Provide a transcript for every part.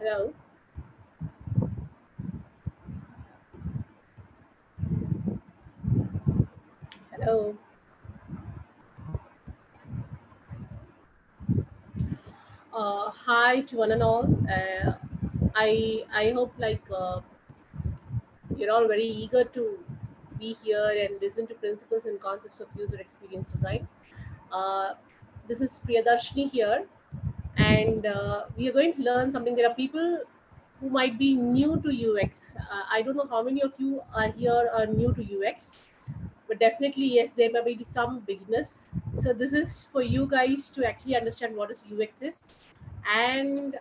Hello. Hello. Hi to one and all. I hope you're all very eager to be here and listen to principles and concepts of user experience design. Uh, this is Priya Dharshini here, and we are going to learn something. There are people who might be new to UX. I don't know how many of you are here are new to UX, but definitely yes, there may be some beginners. So this is for you guys to actually understand what is UX is, and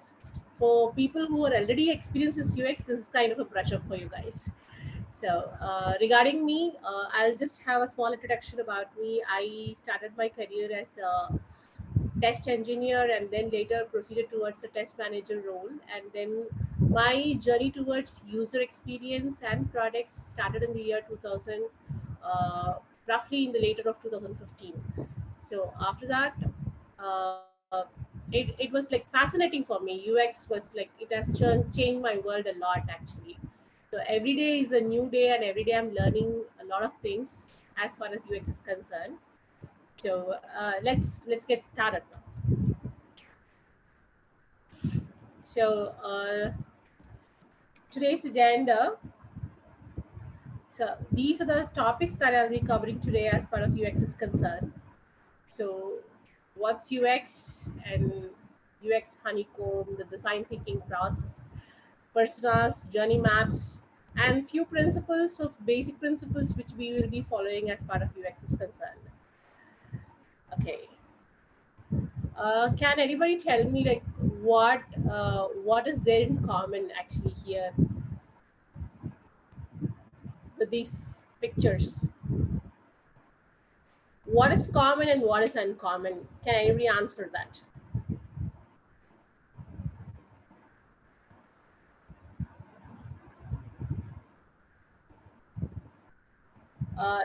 for people who are already experienced with UX, this is kind of a brush up for you guys. So regarding me, I'll just have a small introduction about me. I started my career as a test engineer and then later proceeded towards a test manager role, and then my journey towards user experience and products started in the year 2000, uh, roughly in the later of 2015. So after that, it was like fascinating for me. UX was like it has changed my world a lot actually. So every day is a new day, and every day I'm learning a lot of things as far as UX is concerned. So let's get started now. So today's agenda. So these are the topics that I'll be covering today as part of UX is concerned. So what's UX and UX honeycomb, the design thinking process, personas, journey maps, and few principles of basic principles which we will be following as part of UX is concerned. Okay. Can anybody tell me like what is there in common actually here with these pictures? What is common and what is uncommon? Can anybody answer that?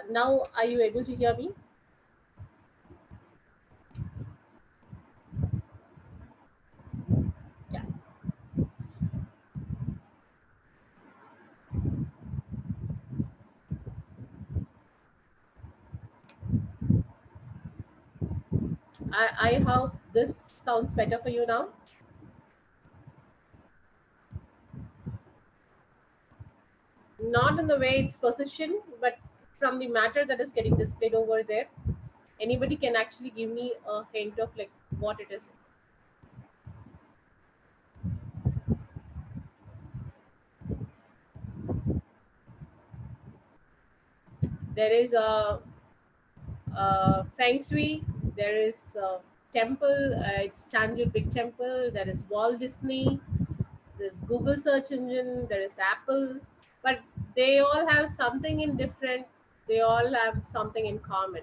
Now, are you able to hear me? Yeah. I hope this sounds better for you now. Not in the way it's positioned, but from the matter that is getting displayed over there. Anybody can actually give me a hint of like what it is. There is a feng shui. There is a temple. It's Tanjore Big Temple. There is Walt Disney. There's Google search engine. There is Apple. But they all have something in different. They all have something in common.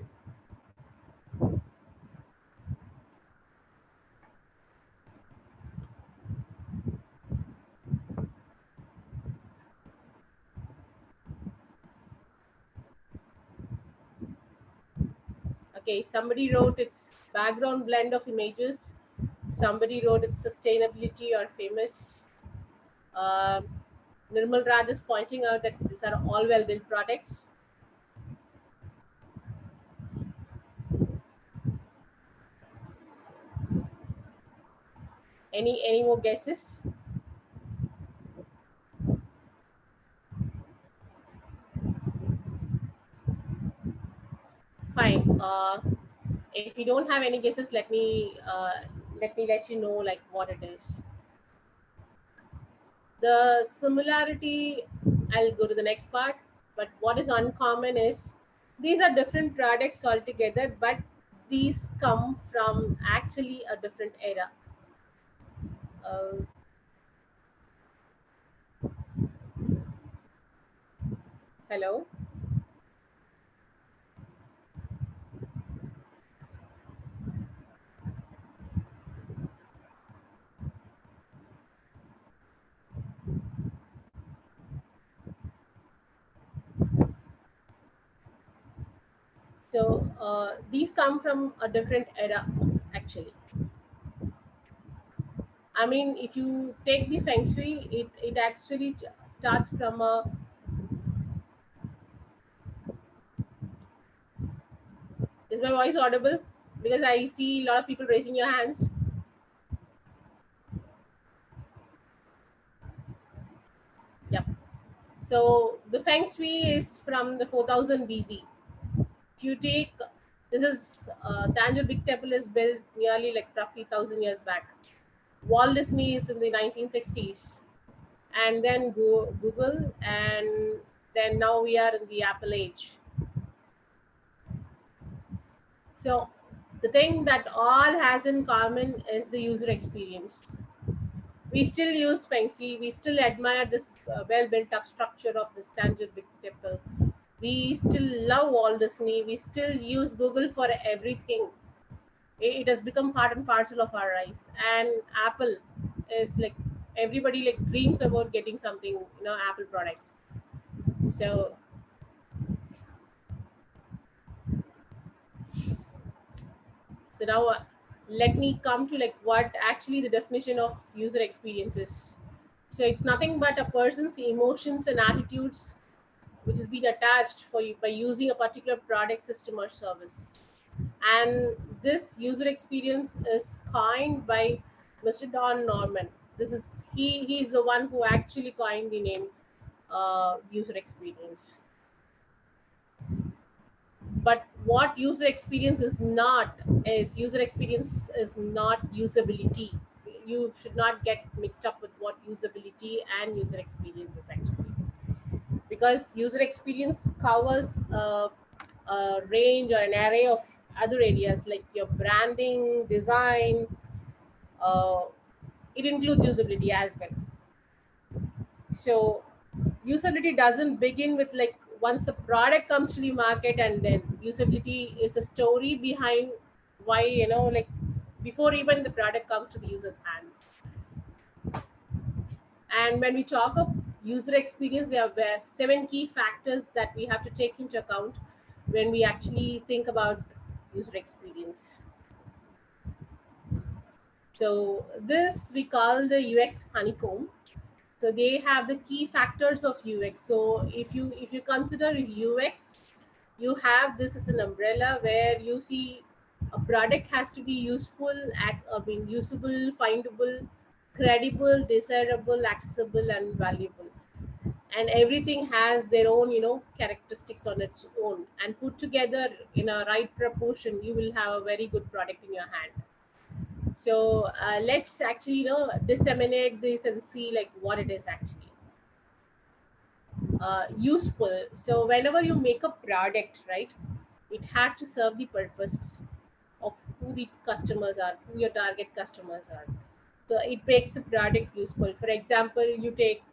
Okay, somebody wrote its background blend of images. Somebody wrote its sustainability or famous. Uh, Nirmal Raj is pointing out that these are all well built products. Any more guesses? Fine. If you don't have any guesses, let me let you know like what it is. The similarity, I'll go to the next part. But what is uncommon is these are different products altogether, but these come from actually a different era. Uh, Hello. So these come from a different era, actually. I mean, if you take the feng shui, it actually starts from a. Is my voice audible? Because I see a lot of people raising your hands. Yep. So the feng shui is from the 4000 BC. If you take, this is Tanjore Big Temple is built nearly like roughly 1000 years back. Walt Disney is in the 1960s, and then Google, and then now we are in the Apple age. So the thing that all has in common is the user experience. We still use feng shui. We still admire this well built up structure of this Tanjore Big Temple. We still love Walt Disney. We still use Google for everything. It has become part and parcel of our lives. And Apple is like everybody like dreams about getting something, Apple products. So now let me come to like what actually the definition of user experience is. So it's nothing but a person's emotions and attitudes which has been attached for you by using a particular product, system, or service. And this user experience is coined by Mr. Don Norman. This is he is the one who actually coined the name user experience. But what user experience is not is user experience is not usability. You should not get mixed up with what usability and user experience is actually, because user experience covers a range or an array of other areas like your branding, design. uh, it includes usability as well. So usability doesn't begin with like once the product comes to the market, and then usability is the story behind why, like before even the product comes to the user's hands. And when we talk of user experience, there are seven key factors that we have to take into account when we actually think about user experience. So this we call the UX honeycomb. So they have the key factors of UX. So if you consider UX, you have this as an umbrella where you see a product has to be useful, usable, findable, credible, desirable, accessible, and valuable. And everything has their own, characteristics on its own. And put together in a right proportion, you will have a very good product in your hand. So let's actually, disseminate this and see like what it is actually useful. So whenever you make a product, right, it has to serve the purpose of who the customers are, who your target customers are. So it makes the product useful. For example, you take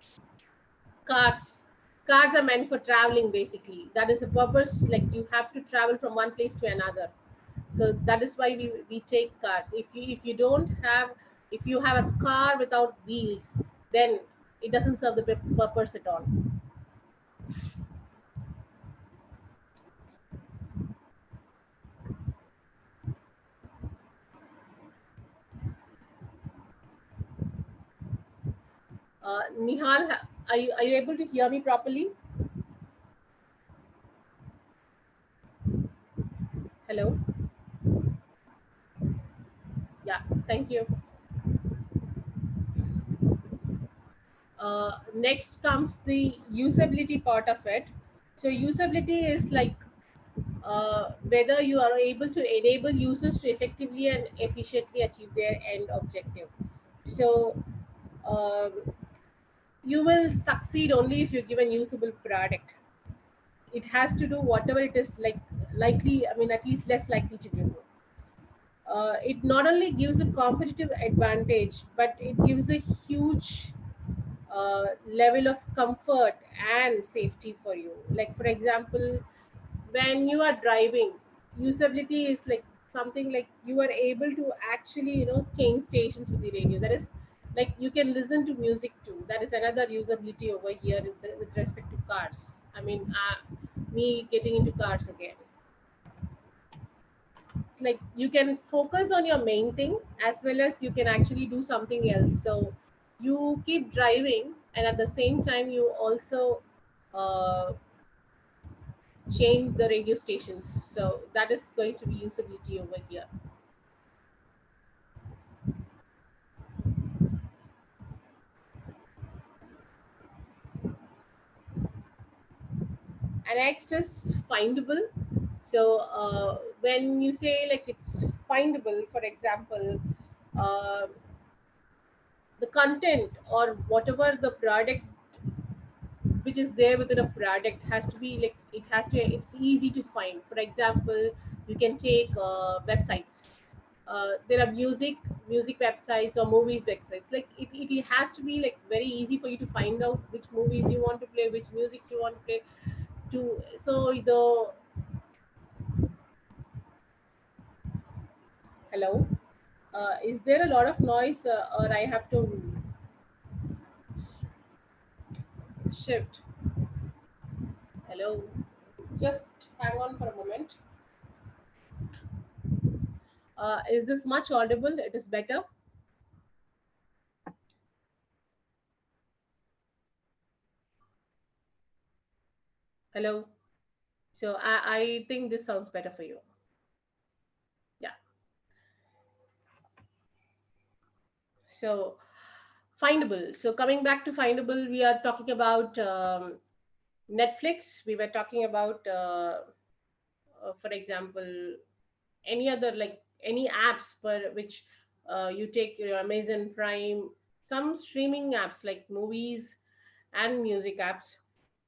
cars. Cars are meant for traveling basically. That is the purpose. Like you have to travel from one place to another. So that is why we take cars. If you don't have, if you have a car without wheels, then it doesn't serve the purpose at all. Nihal, are you able to hear me properly? Hello. Yeah, thank you. Next comes the usability part of it. So usability is like whether you are able to enable users to effectively and efficiently achieve their end objective. So um, you will succeed only if you give a usable product. It has to do whatever it is like likely. I mean, at least less likely to do. It not only gives a competitive advantage, but it gives a huge level of comfort and safety for you. Like for example, when you are driving, usability is like something like you are able to actually, change stations with the radio. That is like you can listen to music too. That is another usability over here with respect to cars. I mean, me getting into cars again. it's like you can focus on your main thing as well as you can actually do something else. So you keep driving, and at the same time you also uh, change the radio stations. So that is going to be usability over here. And next is findable. So when you say like it's findable, for example, uh, the content or whatever the product which is there within a product has to be like, it's easy to find. For example, you can take websites. There are music websites or movies websites. Like it has to be like very easy for you to find out which movies you want to play, which musics you want to play. To so the Hello, is there a lot of noise, or I have to shift? Hello, just hang on for a moment. Is this much audible? It is better. Hello. So I think this sounds better for you. Yeah. So findable. So coming back to findable, we are talking about Netflix. We were talking about, for example, any other, like any apps for which you take your Amazon Prime, some streaming apps like movies and music apps.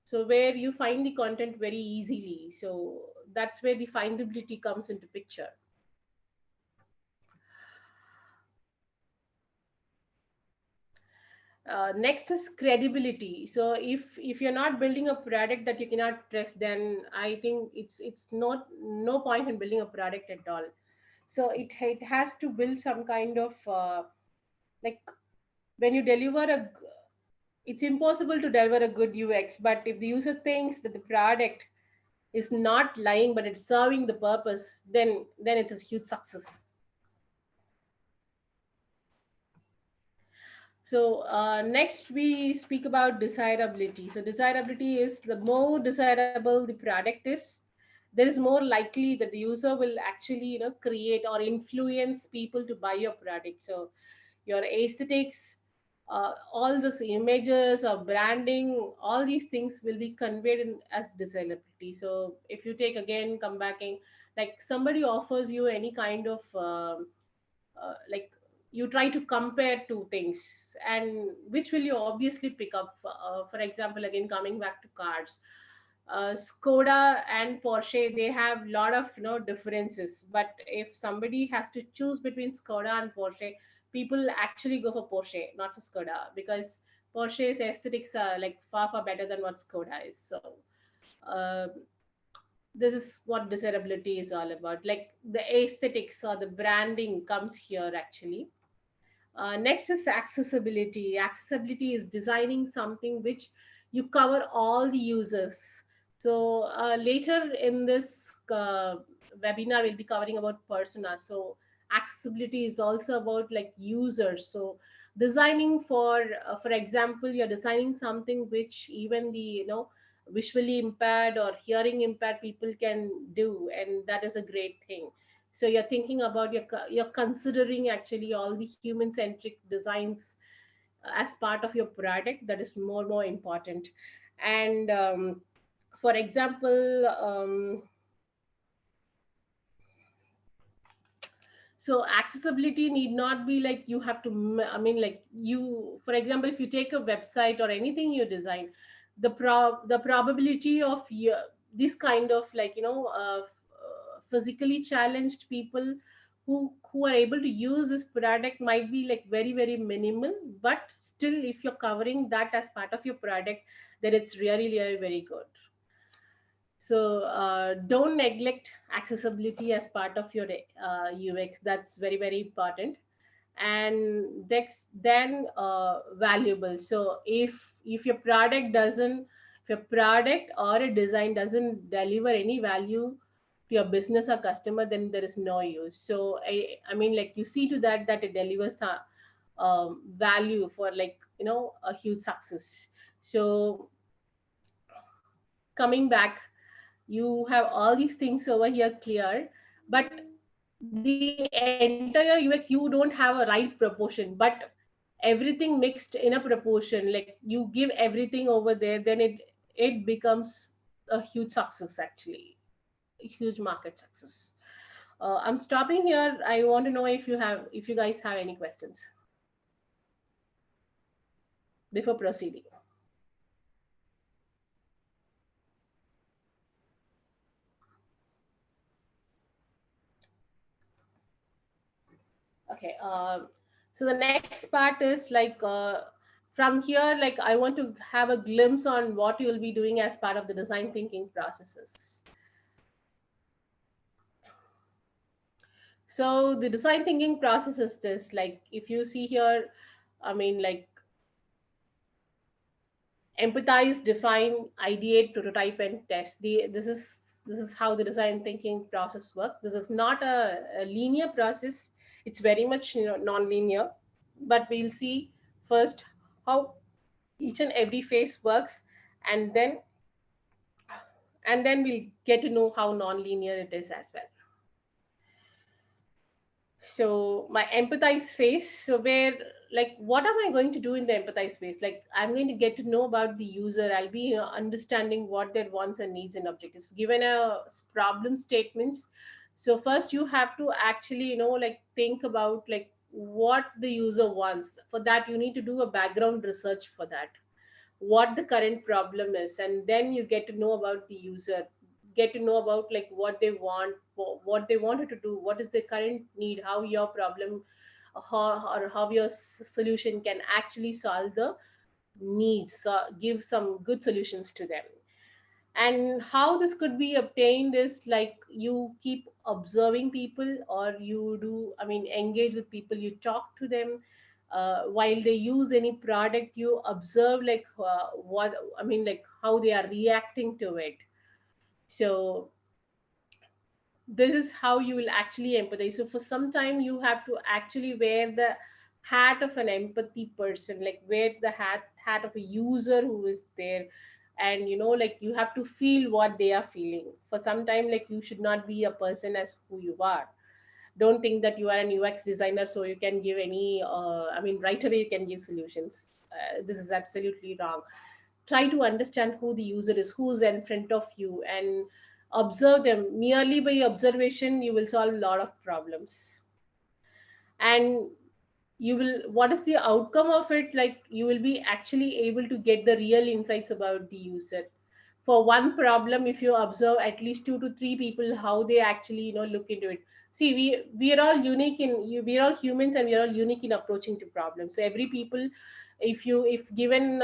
So where you find the content very easily. So that's where the findability comes into picture. Next is credibility. So if you're not building a product that you cannot trust, then I think it's not no point in building a product at all. So it has to build some kind of like when you deliver it's impossible to deliver a good UX, but if the user thinks that the product is not lying but it's serving the purpose, then it's a huge success. So next we speak about desirability. So desirability is, the more desirable the product is, there is more likely that the user will actually create or influence people to buy your product. So your aesthetics, all these images or branding, all these things will be conveyed as desirability. So if you take again, come back in, like somebody offers you any kind of like you try to compare two things, and which will you obviously pick up. For example, again coming back to cars, Skoda and Porsche, they have lot of differences. But if somebody has to choose between Skoda and Porsche, people actually go for Porsche, not for Skoda, because Porsche's aesthetics are like far better than what Skoda is. So uh, this is what desirability is all about. Like the aesthetics or the branding comes here actually. Next is accessibility. Accessibility is designing something which you cover all the users. So later in this webinar, we'll be covering about personas. So accessibility is also about like users. So designing for example, you're designing something which even the visually impaired or hearing impaired people can do, and that is a great thing. So you're thinking about you're considering actually all the human centric designs as part of your product. That is more important. And for example, so accessibility need not be like you have to I mean, like you, for example, if you take a website or anything you design, the probability of this kind of like physically challenged people who are able to use this product might be like very minimal. But still, if you're covering that as part of your product, then it's really very good. So don't neglect accessibility as part of your UX. That's very important. And that's then valuable. So if your product doesn't, if your product or a design doesn't deliver any value to your business or customer, then there is no use. So I mean, like, you see to that that it delivers a value for, like, a huge success. So coming back, you have all these things over here clear, but the entire UX, you don't have a right proportion, but everything mixed in a proportion, like you give everything over there, then it becomes a huge success, actually a huge market success. I'm stopping here. I want to know if you guys have any questions before proceeding. Okay. So the next part is like, from here, like, I want to have a glimpse on what you will be doing as part of the design thinking processes. So the design thinking process is this, like, if you see here, I mean, like, empathize, define, ideate, prototype, and test. This is how the design thinking process works. This is not a linear process. It's very much, non-linear. But we'll see first how each and every phase works, and then we'll get to know how non-linear it is as well. So my empathize phase, so where, like, what am I going to do in the empathize phase? Like, I'm going to get to know about the user. I'll be understanding what their wants and needs and objectives given a problem statements. So first you have to actually, like, think about, like, what the user wants. For that, you need to do a background research for that, what the current problem is, and then you get to know about the user, get to know about, like, what they want, what they wanted to do, what is their current need, how your problem, or how your solution can actually solve the needs, give some good solutions to them. And how this could be obtained is, like, you keep observing people, or you do, I mean, engage with people, you talk to them, while they use any product, you observe, like, what, I mean, like, how they are reacting to it. So this is how you will actually empathize. So for some time you have to actually wear the hat of an empathy person, like wear the hat of a user who is there, and, like, you have to feel what they are feeling for some time. Like, you should not be a person as who you are. Don't think that you are an UX designer so you can give any, I mean, right away you can give solutions. This is absolutely wrong. Try to understand who the user is, who's in front of you, and observe them. Merely by observation you will solve a lot of problems. And you will, what is the outcome of it? Like, you will be actually able to get the real insights about the user. For one problem, if you observe at least two to three people, how they actually, look into it. See, we are all unique we are all humans, and we are all unique in approaching to problems. So every people, if given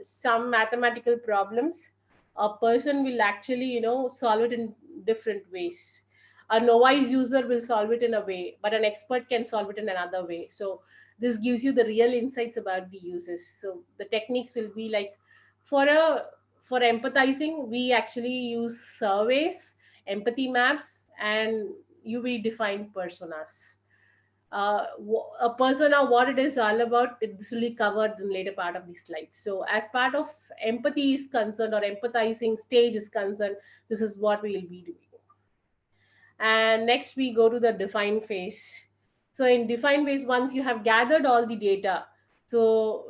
some mathematical problems, a person will actually, solve it in different ways. A novice user will solve it in a way, but an expert can solve it in another way. So this gives you the real insights about the users. So the techniques will be like, for a for empathizing, we actually use surveys, empathy maps, and UV defined personas. A persona, what it is all about, this will be covered in later part of the slides. So as part of empathy is concerned, or empathizing stage is concerned, this is what we will be doing. And next we go to the define phase. So in define phase, once you have gathered all the data, so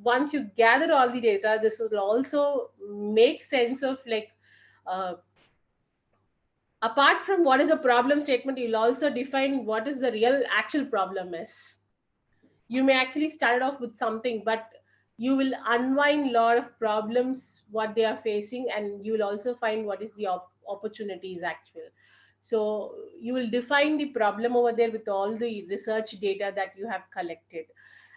once you gather all the data, this will also make sense of, like, uh, apart from what is a problem statement, you'll also define what is the real actual problem is. You may actually start off with something, but you will unwind a lot of problems what they are facing, and you will also find what is the opportunities actual. So you will define the problem over there with all the research data that you have collected.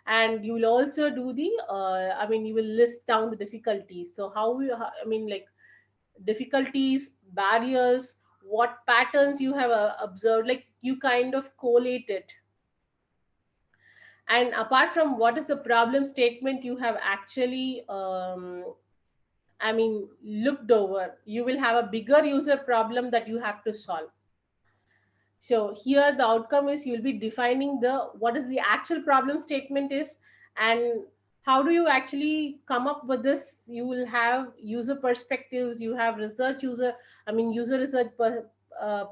And you will also do the, I mean, you will list down the difficulties. So I mean, like, difficulties, barriers, what patterns you have observed, like, you kind of collate it. And apart from what is the problem statement, you have actually looked over, you will have a bigger user problem that you have to solve. So here the outcome is you'll be defining the what is the actual problem statement is, and how do you actually come up with this. You will have user perspectives, you have research user, user research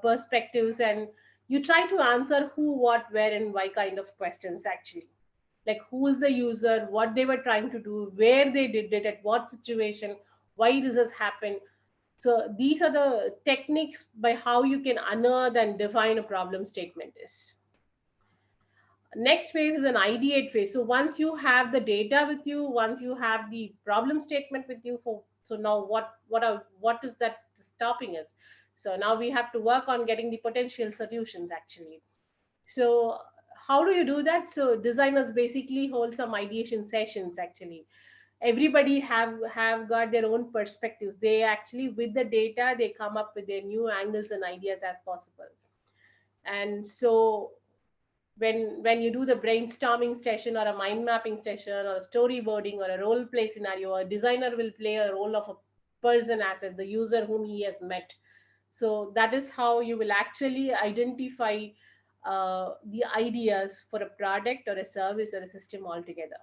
perspectives, and you try to answer who, what, where, and why kind of questions actually. Like who is the user, what they were trying to do, where they did it, at what situation, why this has happened. So these are the techniques by how you can unearth and define a problem statement is. Next phase is an ideate phase. So once you have the data with you, once you have the problem statement with you, so now what is that stopping us? So now we have to work on getting the potential solutions actually. So how do you do that? So designers basically hold some ideation sessions actually. Everybody have got their own perspectives. They actually, with the data, they come up with their new angles and ideas as possible. And so when you do the brainstorming session or a mind mapping session or a storyboarding or a role play scenario, a designer will play a role of a person as the user whom he has met. So that is how you will actually identify the ideas for a product or a service or a system altogether.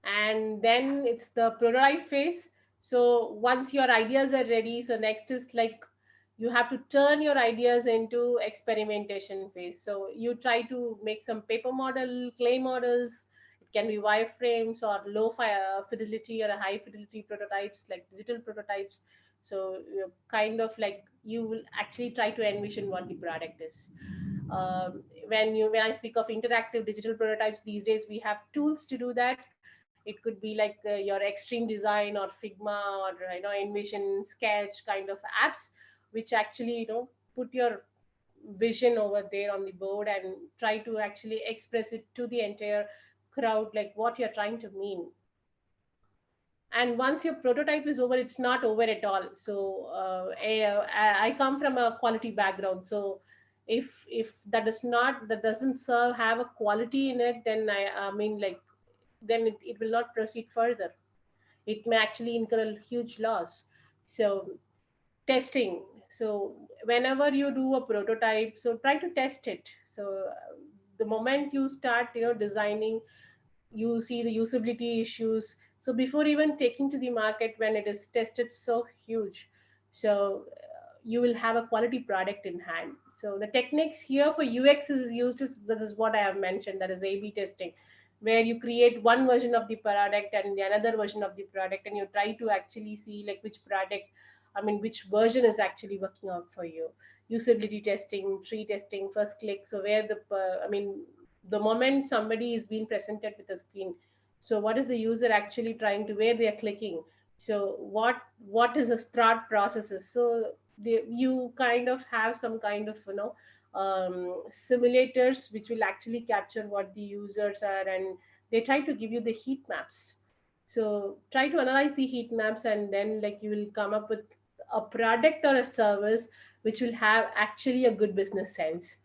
And then it's the prototype phase. So once your ideas are ready, so next is like you have to turn your ideas into experimentation phase. So you try to make some paper model, clay models. It can be wireframes or fidelity or a high fidelity prototypes, like digital prototypes. So kind of like you will actually try to envision what the product is. When I speak of interactive digital prototypes, these days we have tools to do that. It could be like your Extreme Design or Figma or Envision, Sketch kind of apps, which actually put your vision over there on the board and try to actually express it to the entire crowd, like what you're trying to mean. And once your prototype is over, it's not over at all. So I come from a quality background, so if that doesn't serve have a quality in it, then then it will not proceed further. It may actually incur a huge loss. So testing. So whenever you do a prototype, so try to test it. So the moment you start designing, you see the usability issues. So before even taking to the market, when it is tested so huge, so you will have a quality product in hand. So the techniques here for UX is used is this is what I have mentioned, that is A/B testing, where you create one version of the product and the another version of the product, and you try to actually see like which product, which version is actually working out for you. Usability testing, tree testing, first click. So where the moment somebody is being presented with a screen, so what is the user actually trying to, where they are clicking, so what is the start processes. So you kind of have some kind of simulators which will actually capture what the users are, and they try to give you the heat maps. So try to analyze the heat maps, and then like you will come up with a product or a service which will have actually a good business sense.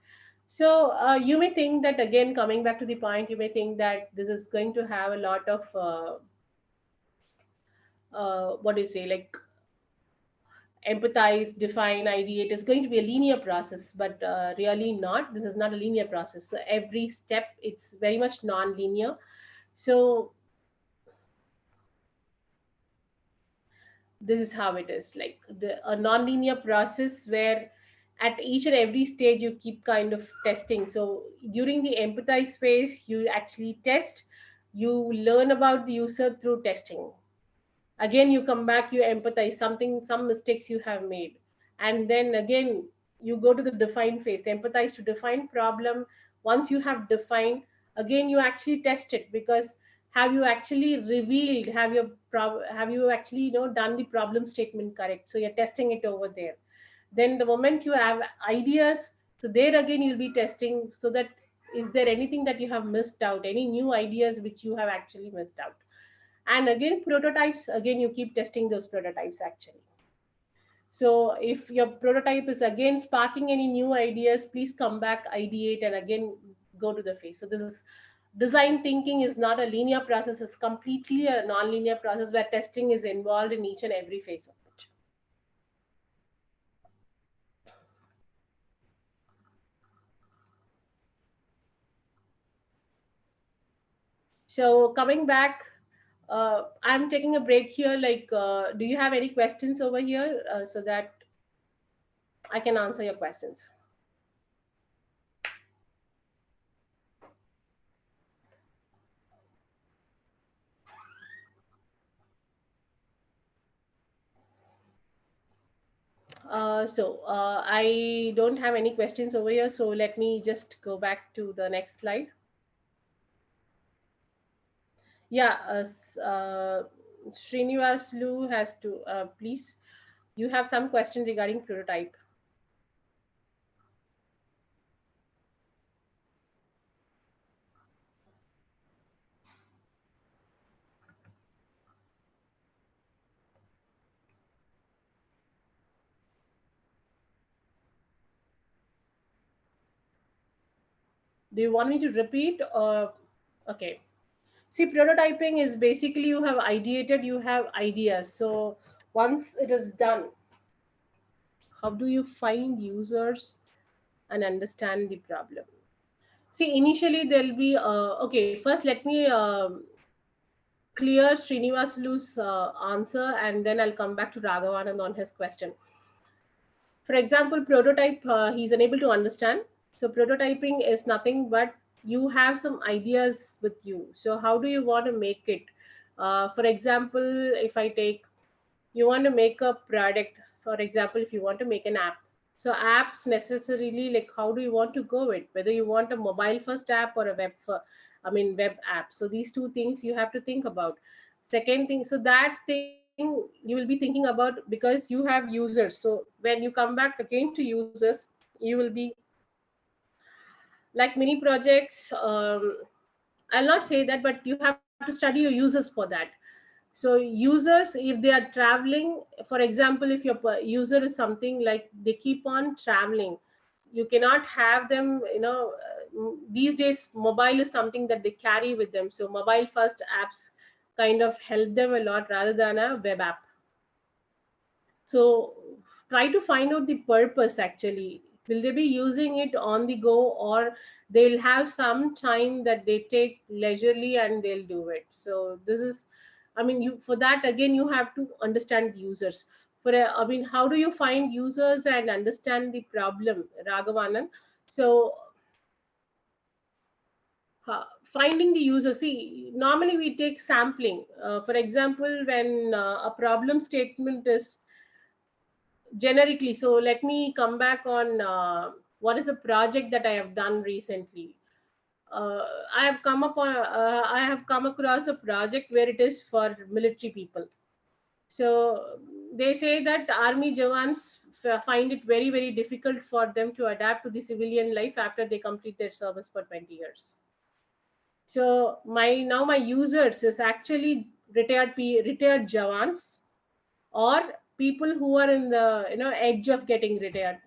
So you may think that, again, coming back to the point, you may think that this is going to have a lot of what do you say, like empathize, define, ideate is going to be a linear process, but really not. This is not a linear process. So every step, it's very much non-linear. So this is how it is, like a non-linear process where at each and every stage you keep kind of testing. So during the empathize phase, you actually test, you learn about the user through testing. Again, you come back, you empathize something, some mistakes you have made, and then again you go to the define phase, empathize to define problem. Once you have defined, again you actually test it, because have you actually revealed, have you actually done the problem statement correct. So you're testing it over there. Then the moment you have ideas, so there again you'll be testing, so that is there anything that you have missed out, any new ideas which you have actually missed out. And again, prototypes, again you keep testing those prototypes actually. So if your prototype is again sparking any new ideas, please come back, ideate, and again go to the phase. So Design thinking is not a linear process, it's completely a non-linear process where testing is involved in each and every phase of it. So coming back, I'm taking a break here. Do you have any questions over here so that I can answer your questions? I don't have any questions over here. So let me just go back to the next slide. Yeah, Srinivas Lu has to please. You have some question regarding prototype. Do you want me to repeat? Okay. See, prototyping is basically you have ideated, you have ideas. So once it is done, how do you find users and understand the problem? See, initially there'll be okay. First, let me clear Srinivaslu's answer, and then I'll come back to Raghavanand on his question. For example, prototype, he's unable to understand. So prototyping is nothing but you have some ideas with you. So how do you want to make it? For example, if I take, you want to make a product. For example, if you want to make an app, so apps necessarily, like, how do you want to go with, whether you want a mobile first app or a web app. So these two things you have to think about. Second thing, so that thing you will be thinking about because you have users. So when you come back again to users, you will be like mini projects. I'll not say that, but you have to study your users for that. So users, if they are traveling, for example, if your user is something like they keep on traveling, you cannot have them, these days mobile is something that they carry with them. So mobile first apps kind of help them a lot rather than a web app. So try to find out the purpose actually. Will they be using it on the go, or they'll have some time that they take leisurely and they'll do it? So this is, I mean, you, for that again you have to understand users. I mean, how do you find users and understand the problem, Raghavanand? So finding the user, see, normally we take sampling. For example, when a problem statement is generically, so let me come back on what is a project that I have done recently. uh, I have come across a project where it is for military people. So they say that army jawans find it very very difficult for them to adapt to the civilian life after they complete their service for 20 years. So my users is actually retired jawans, or people who are in the edge of getting retired.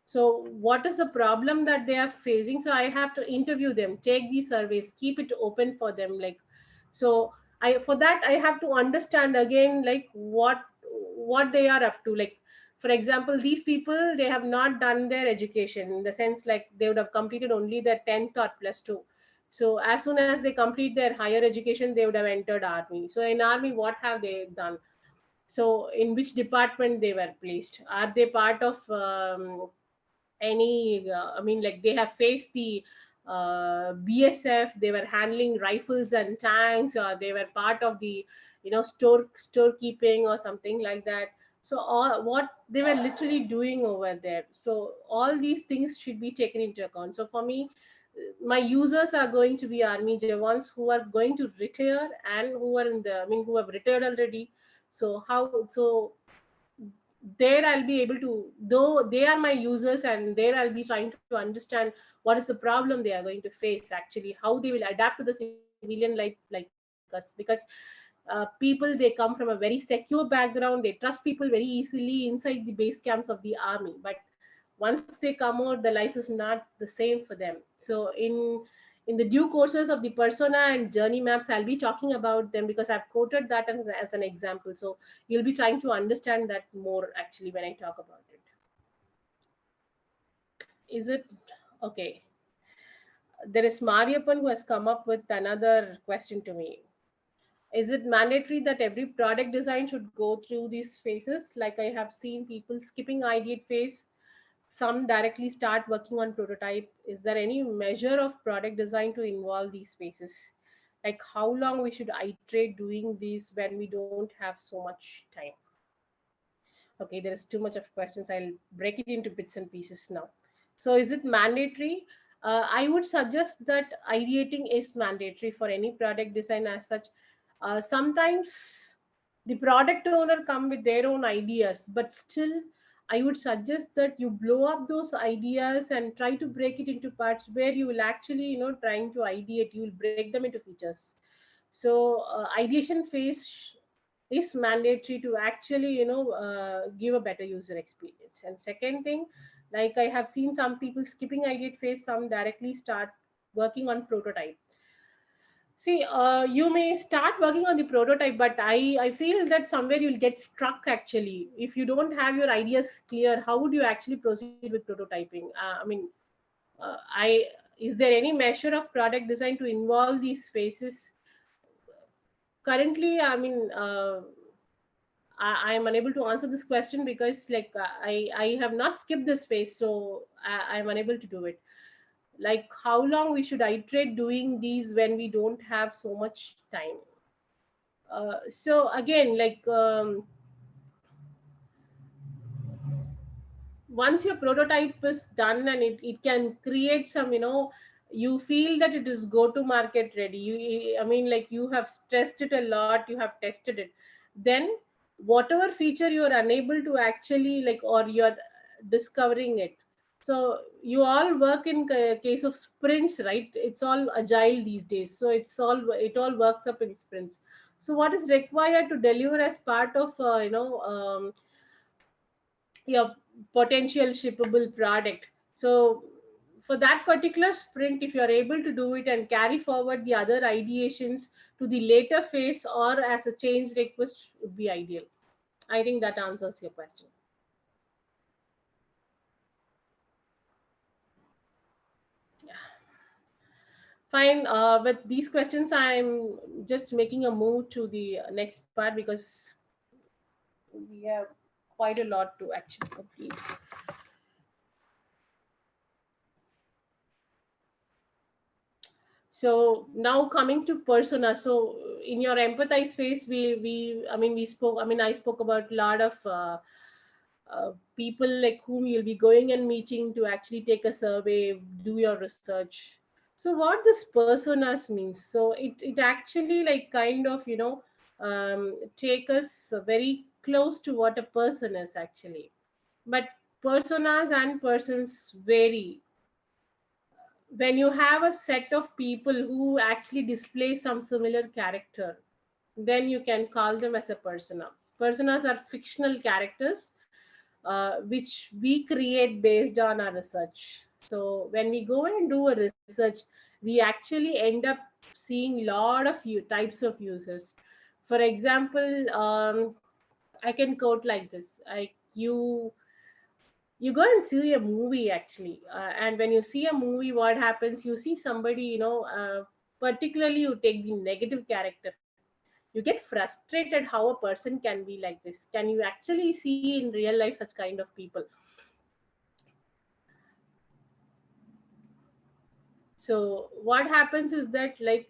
So what is the problem that they are facing? So I have to interview them, take these surveys, keep it open for them. Like, so I, for that I have to understand again, like what they are up to. Like, for example, these people, they have not done their education, in the sense like they would have completed only their 10th or plus 2. So as soon as they complete their higher education, they would have entered army. So in army, what have they done? So in which department they were placed? Are they part of any I mean, like, they have faced the BSF, they were handling rifles and tanks, or they were part of the storekeeping or something like that. So all what they were literally doing over there. So all these things should be taken into account. So for me, my users are going to be army jawans who are going to retire, and who are in the, I mean, who have retired already. So how, so there I'll be able to, though they are my users, and there I'll be trying to understand what is the problem they are going to face, actually how they will adapt to the civilian life like us. Because people, they come from a very secure background, they trust people very easily inside the base camps of the army, but once they come out, the life is not the same for them. So In the due courses of the persona and journey maps, I'll be talking about them because I've quoted that as an example. So you'll be trying to understand that more actually when I talk about it. Is it okay? There is Mariappan who has come up with another question to me. Is it mandatory that every product design should go through these phases? Like I have seen people skipping ideate phase, some directly start working on prototype. Is there any measure of product design to involve these phases? Like how long we should iterate doing these when we don't have so much time? Okay, there is too much of questions. I'll break it into bits and pieces now. So is it mandatory? I would suggest that ideating is mandatory for any product design as such. Sometimes the product owner come with their own ideas, but still I would suggest that you blow up those ideas and try to break it into parts where you will actually, trying to ideate, you will break them into features. So ideation phase is mandatory to actually give a better user experience. And second thing, like I have seen some people skipping ideate phase, some directly start working on prototype. See, you may start working on the prototype, but I feel that somewhere you'll get struck actually. If you don't have your ideas clear, how would you actually proceed with prototyping? I mean, I is there any measure of product design to involve these phases? Currently, I mean, I am unable to answer this question because like I have not skipped this phase, so I'm unable to do it. Like how long we should iterate doing these when we don't have so much time? So again, like once your prototype is done and it can create some, you feel that it is go to market ready, I mean, like you have stressed it a lot, you have tested it, then whatever feature you are unable to actually like, or you're discovering it. So you all work in case of sprints, right? It's all agile these days, so it all works up in sprints. So what is required to deliver as part of your potential shippable product? So for that particular sprint, if you're able to do it and carry forward the other ideations to the later phase or as a change request would be ideal. I think that answers your question. Fine. With these questions, I'm just making a move to the next part because we have quite a lot to actually complete. So now coming to persona. So in your empathize phase, we I mean we spoke, I mean I spoke about a lot of people like whom you'll be going and meeting to actually take a survey, do your research. So what this personas means, so it actually like kind of take us very close to what a person is actually. But personas and persons vary. When you have a set of people who actually display some similar character, then you can call them as a persona. Personas are fictional characters which we create based on our research. So when we go and do a research, we actually end up seeing lot of types of users. For example, I can quote like this: like you go and see a movie actually, and when you see a movie, what happens? You see somebody, particularly you take the negative character, you get frustrated how a person can be like this. Can you actually see in real life such kind of people? So what happens is that like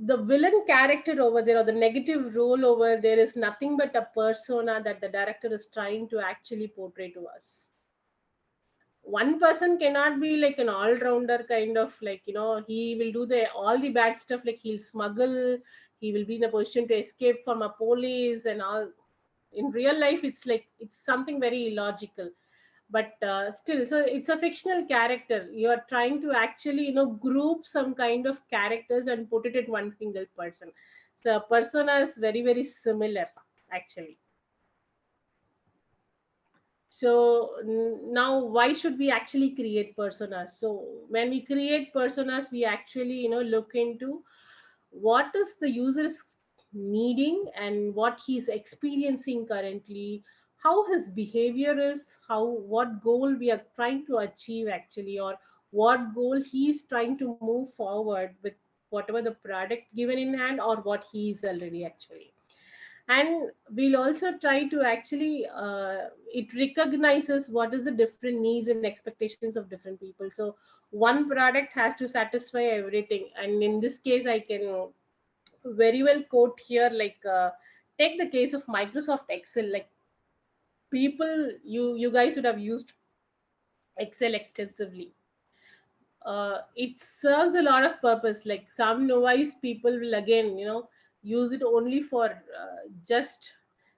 the villain character over there or the negative role over there is nothing but a persona that the director is trying to actually portray to us. One person cannot be like an all-rounder kind of like, he will do the all the bad stuff, like he'll smuggle, he will be in a position to escape from a police and all. In real life it's like it's something very illogical. But still, so it's a fictional character, you are trying to actually group some kind of characters and put it in one single person. So persona is very very similar actually. So now, why should we actually create personas? So when we create personas, we actually, look into what is the user is needing and what he's experiencing currently, how his behavior is, how, what goal we are trying to achieve actually, or what goal he's trying to move forward with whatever the product given in hand, or what he is already actually. And we'll also try to actually, it recognizes what is the different needs and expectations of different people. So one product has to satisfy everything, and in this case I can very well quote here, like, take the case of Microsoft Excel. Like, people, you guys would have used Excel extensively. It serves a lot of purpose. Like, some novice people will again, use it only for, just,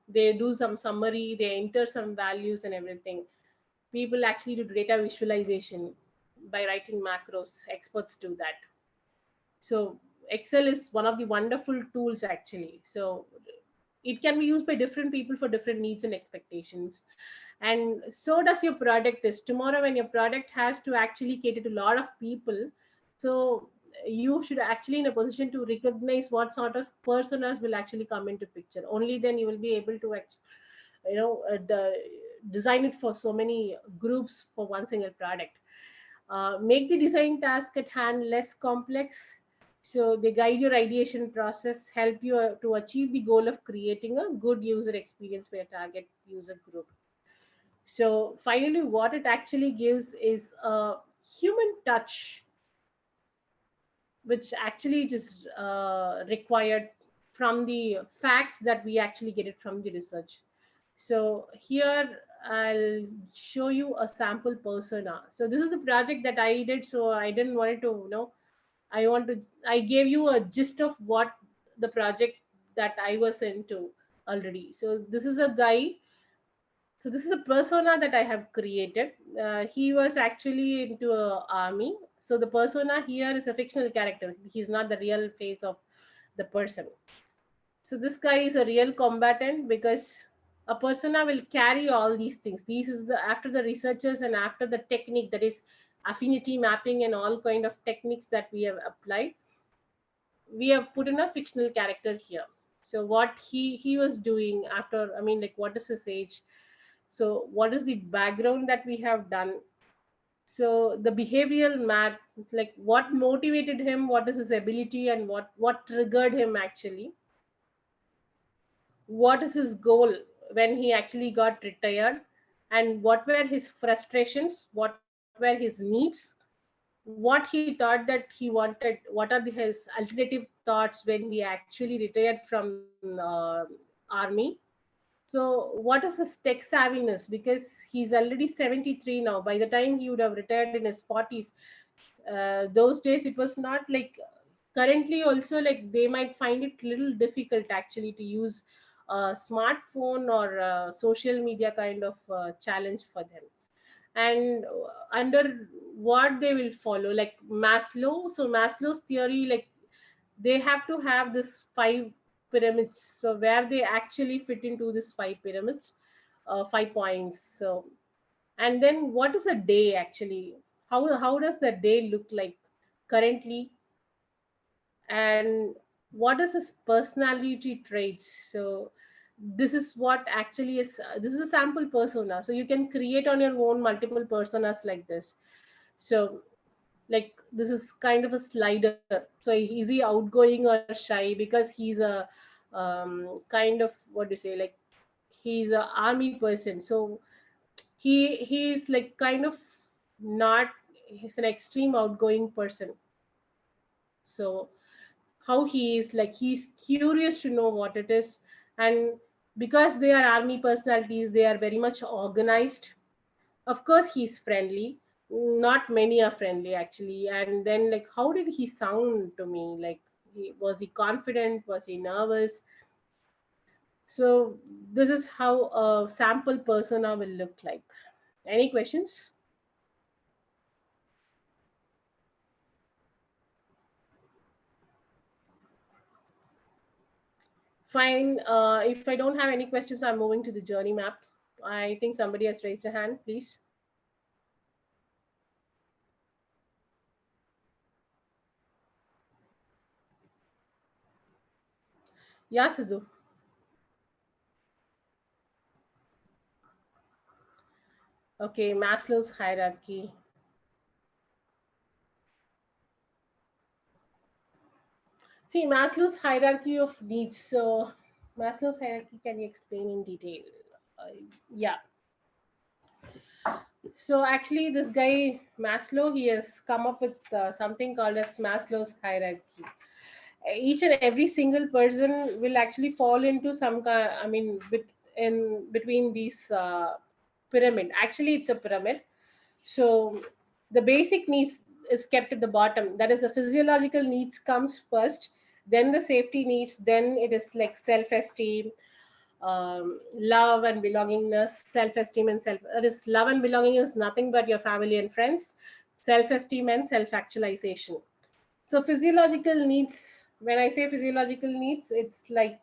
they do some summary, they enter some values and everything. People actually do data visualization by writing macros. Experts do that. So Excel is one of the wonderful tools actually. So it can be used by different people for different needs and expectations. And so does your product is. Tomorrow when your product has to actually cater to a lot of people, so you should actually in a position to recognize what sort of personas will actually come into picture. Only then you will be able to design it for so many groups for one single product. Make the design task at hand less complex. So they guide your ideation process, help you to achieve the goal of creating a good user experience for your target user group. So finally, what it actually gives is a human touch, which actually just required from the facts that we actually get it from the research. So here I'll show you a sample persona. So this is a project that I did, so I didn't want it to, I gave you a gist of what the project that I was into already. So this is a guy, so this is a persona that I have created. He was actually into a army. So the persona here is a fictional character. He's not the real face of the person. So this guy is a real combatant because a persona will carry all these things. These is the after the researchers and after the technique, that is affinity mapping and all kind of techniques that we have applied. We have put in a fictional character here. So what he was doing after, I mean, like, what is his age, so what is the background that we have done, so the behavioral map, like what motivated him, what is his ability, and what triggered him actually, what is his goal when he actually got retired, and what were his frustrations, what were his needs, what he thought that he wanted, what are his alternative thoughts when he actually retired from army. So, what is his tech savviness? Because he's already 73 now. By the time he would have retired in his 40s, those days it was not like currently, also, like they might find it little difficult actually to use a smartphone or social media kind of challenge for them. And under what they will follow, like Maslow. So, Maslow's theory, like they have to have this five pyramids, so where they actually fit into this five pyramids, 5 points. So, and then what is a day actually, how does the day look like currently, and what is his personality traits. So this is what actually is, this is a sample persona, so you can create on your own multiple personas like this. So, like, this is kind of a slider. So is he outgoing or shy? Because he's a kind of, what do you say, like, he's a army person. So he's like kind of not, he's an extreme outgoing person. So how he is, like, he's curious to know what it is. And because they are army personalities, they are very much organized. Of course he's friendly. Not many are friendly actually. And then, like, how did he sound to me? Like, was he confident, was he nervous? So this is how a sample persona will look like. Any questions? Fine. If I don't have any questions, I'm moving to the journey map. I think somebody has raised a hand, please. Yeah, Sidhu. Okay, Maslow's hierarchy. See, Maslow's hierarchy of needs. So, Maslow's hierarchy, can you explain in detail? Uh, yeah. So, actually, this guy, Maslow, he has come up with something called as Maslow's hierarchy. Each and every single person will actually fall into some kind, I mean, in between these pyramid. Actually, it's a pyramid. So the basic needs is kept at the bottom. That is, the physiological needs comes first, then the safety needs, then it is like self-esteem, love and belongingness, self-esteem and self. That is, love and belonging is nothing but your family and friends, self-esteem and self-actualization. So physiological needs. When I say physiological needs, it's like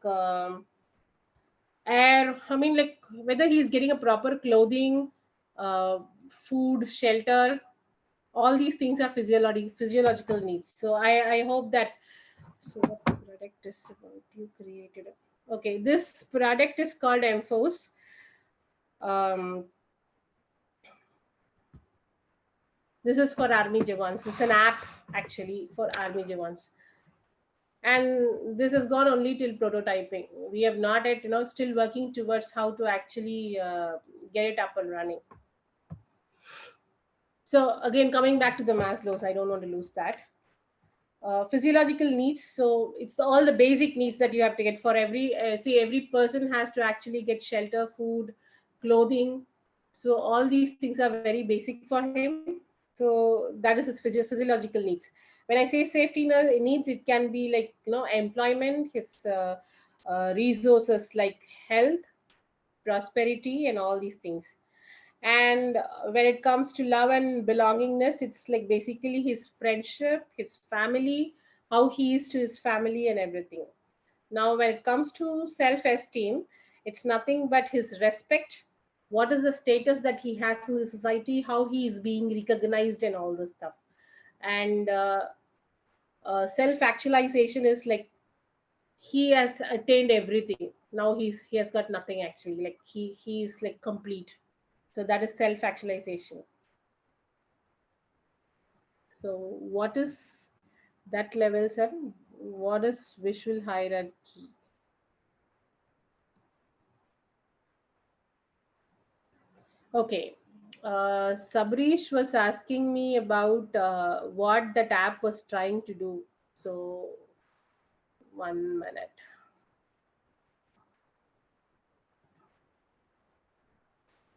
air. I mean, like whether he's getting a proper clothing, uh, food, shelter, all these things are physiological needs. So I hope that. So what's the product is about? You created it. Okay, this product is called Emphos. um, this is for army jawans. It's an app actually for army jawans, and this has gone only till prototyping. We have not yet, still working towards how to actually get it up and running. So again, coming back to the Maslow's, I don't want to lose that. Physiological needs, so it's all the basic needs that you have to get for every see, every person has to actually get shelter, food, clothing. So all these things are very basic for him. So that is his physiological needs. When I say safety needs, it can be like, employment, his resources like health, prosperity, and all these things. And when it comes to love and belongingness, it's like basically his friendship, his family, how he is to his family, and everything. Now when it comes to self esteem, it's nothing but his respect, what is the status that he has in the society, how he is being recognized, and all this stuff. And self actualization is like he has attained everything. Now he has got nothing actually, like he is like complete. So that is self actualization. So what is that level 7? What is visual hierarchy? Okay. Sabrish was asking me about what that app was trying to do. So 1 minute.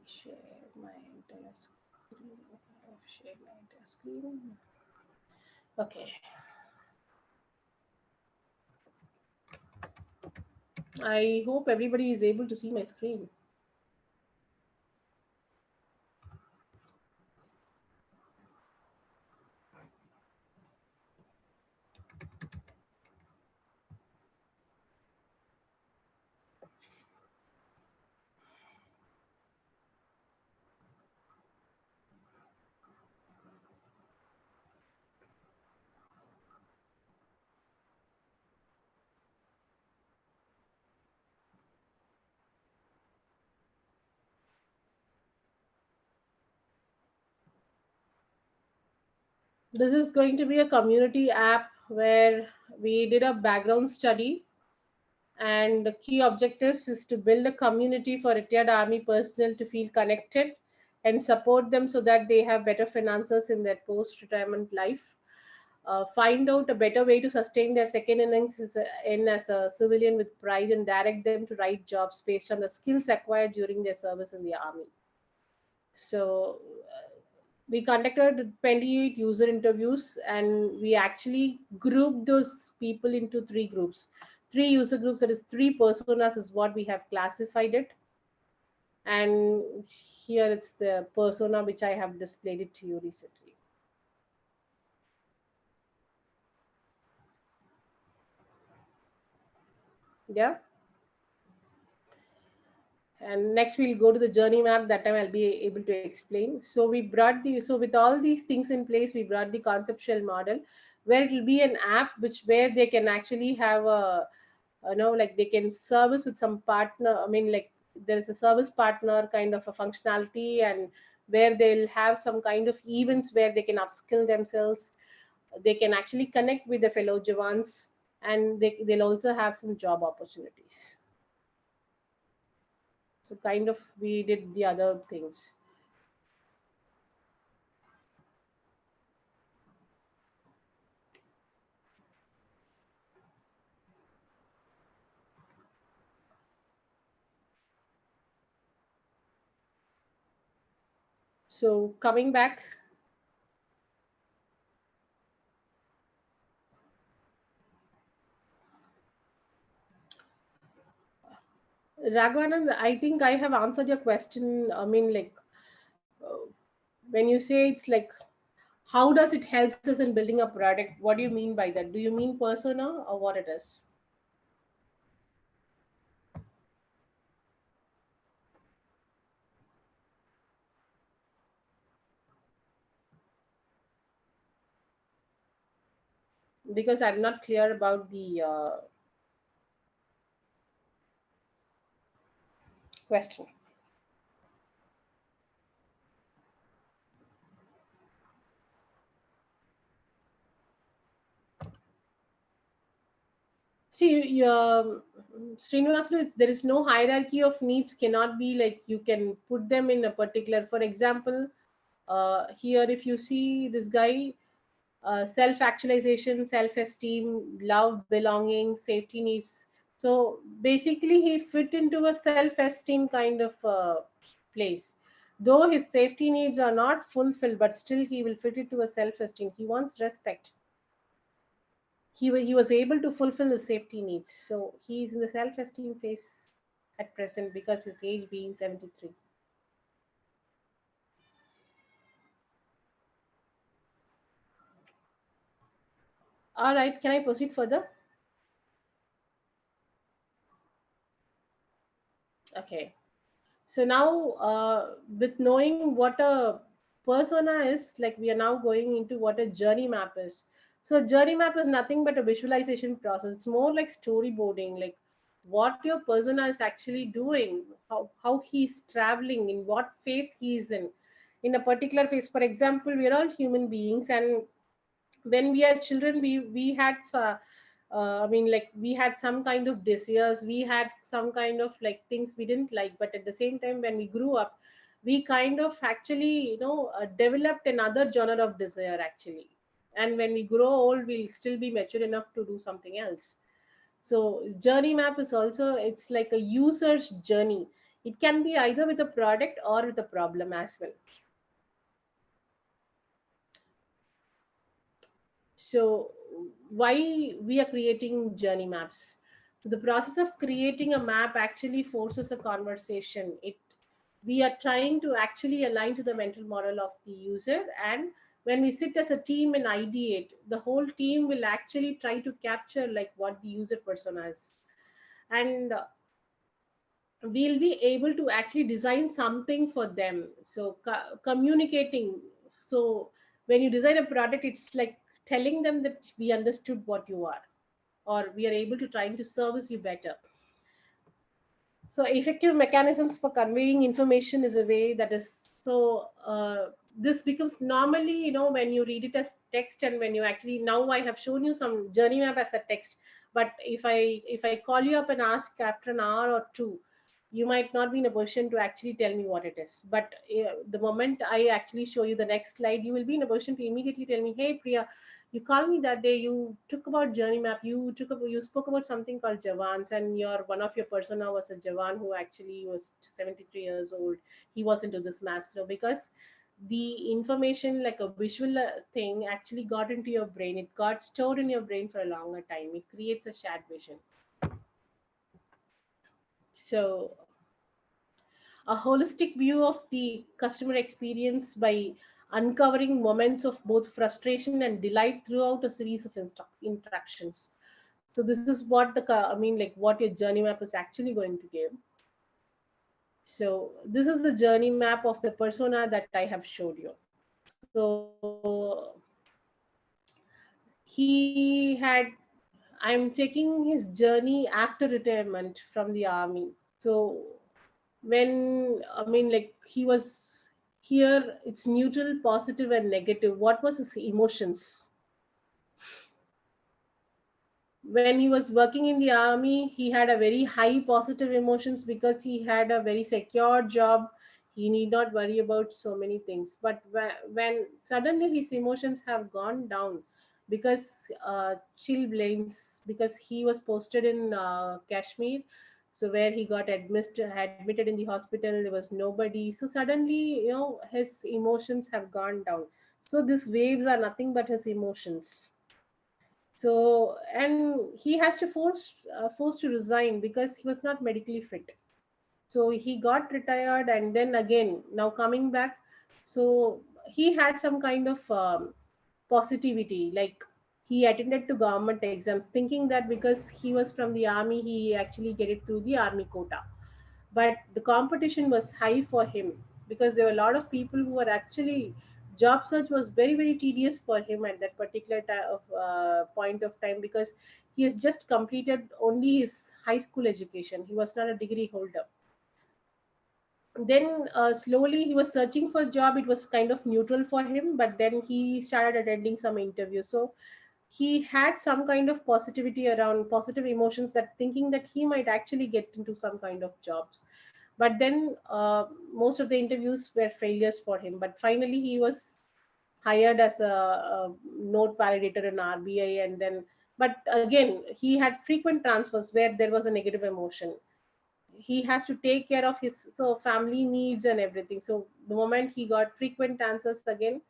Share my entire screen. Okay, I've shared my entire screen. Okay. I hope everybody is able to see my screen. This is going to be a community app where we did a background study, and the key objectives is to build a community for retired army personnel to feel connected and support them so that they have better finances in their post retirement life. Find out a better way to sustain their second innings in as a civilian with pride, and direct them to right jobs based on the skills acquired during their service in the army. So we conducted 28 user interviews, and we actually grouped those people into three groups, three user groups, that is three personas is what we have classified it. And here it's the persona which I have displayed it to you recently. Yeah. and next we'll go to the journey map. That time I'll be able to explain. So we brought the, so with all these things in place, we brought the conceptual model where it will be an app which where they can actually have a, like they can service with some partner. I mean, like there is a service partner kind of a functionality, and where they'll have some kind of events where they can upskill themselves. They can actually connect with the fellow Javans, and they'll also have some job opportunities. So kind of we did the other things. So coming back, Raghavanand, I think I have answered your question. I mean, like uh, when you say it's like how does it helps us in building a product? What do you mean by that? Do you mean persona or what it is? Because I'm not clear about the question. See, Srinivasu, there is no hierarchy of needs. Cannot be like you can put them in a particular. For example, here if you see this guy, self actualization, self esteem, love, belonging, safety needs. So basically, he fit into a self esteem kind of place. Though his safety needs are not fulfilled, but still he will fit into a self esteem. He wants respect. He was able to fulfill his safety needs. So he's in the self esteem phase at present because his age being 73. All right, can I proceed further? Okay. So now, with knowing what a persona is, like we are now going into what a journey map is. So journey map is nothing but a visualization process. It's more like storyboarding, like what your persona is actually doing, how he's traveling, in what phase he is in a particular phase. For example, we are all human beings, and when we are children, we had I mean, like we had some kind of desires, we had some kind of like things we didn't like, but at the same time when we grew up, we kind of actually developed another genre of desire actually. And when we grow old, we'll still be mature enough to do something else. So journey map is also, it's like a user's journey. It can be either with a product or with a problem as well. So why we are creating journey maps? So the process of creating a map actually forces a conversation. It We are trying to actually align to the mental model of the user, and when we sit as a team and ideate, the whole team will actually try to capture like what the user persona is. And we'll be able to actually design something for them. So communicating. So when you design a product, it's like telling them that we understood what you are, or we are able to trying to service you better. So effective mechanisms for conveying information is a way that is so this becomes normally, when you read it as text, and when you actually, now I have shown you some journey map as a text, but if I call you up and ask after an hour or two, you might not be in a position to actually tell me what it is. But the moment I actually show you the next slide, you will be in a position to immediately tell me, hey Priya, you called me that day, you took about journey map, you spoke about something called javans, and your one of your persona was a javan who actually was 73 years old. He was into this master because the information, like a visual thing, actually got into your brain. It got stored in your brain for a longer time. It creates a shared vision. So a holistic view of the customer experience by uncovering moments of both frustration and delight throughout a series of interactions. So this is what I mean, like what your journey map is actually going to give. So this is the journey map of the persona that I have showed you. So he had, I'm taking his journey after retirement from the army. So when, I mean, like, he was here, it's neutral, positive, and negative. What was his emotions? When he was working in the army, he had a very high positive emotions because he had a very secure job. He need not worry about so many things. But when suddenly his emotions have gone down because chill blames, because he was posted in Kashmir, so where he got admitted in the hospital, there was nobody. So suddenly, his emotions have gone down. So these waves are nothing but his emotions. So, and he has to forced to resign because he was not medically fit. So he got retired, and then again now coming back. So he had some kind of positivity, like he attended to government exams thinking that because he was from the army, he actually get it through the army quota. But the competition was high for him because there were a lot of people who were actually, job search was very very tedious for him at that particular point of time, because he has just completed only his high school education. He was not a degree holder. Then slowly he was searching for a job. It was kind of neutral for him, but then he started attending some interviews. So he had some kind of positivity around, positive emotions, that thinking that he might actually get into some kind of jobs. But then most of the interviews were failures for him, but finally he was hired as a note validator in RBI. And then, but again he had frequent transfers where there was a negative emotion. He has to take care of his family needs and everything. So the moment he got frequent answers again,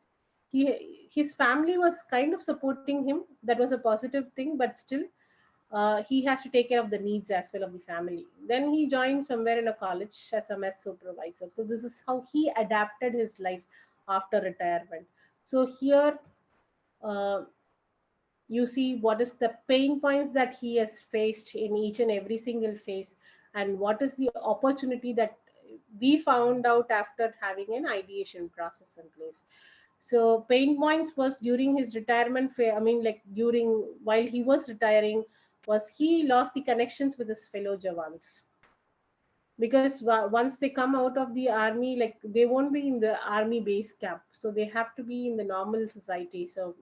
his family was kind of supporting him. That was a positive thing, but still he has to take care of the needs as well of the family. Then he joined somewhere in a college as a mess supervisor. So this is how he adapted his life after retirement. So here, uh, you see what is the pain points that he has faced in each and every single phase, and what is the opportunity that we found out after having an ideation process in place. So pain points was during his retirement I mean, like, during while he was retiring, was he lost the connections with his fellow jawans, because once they come out of the army, like, they won't be in the army base camp, so they have to be in the normal society. So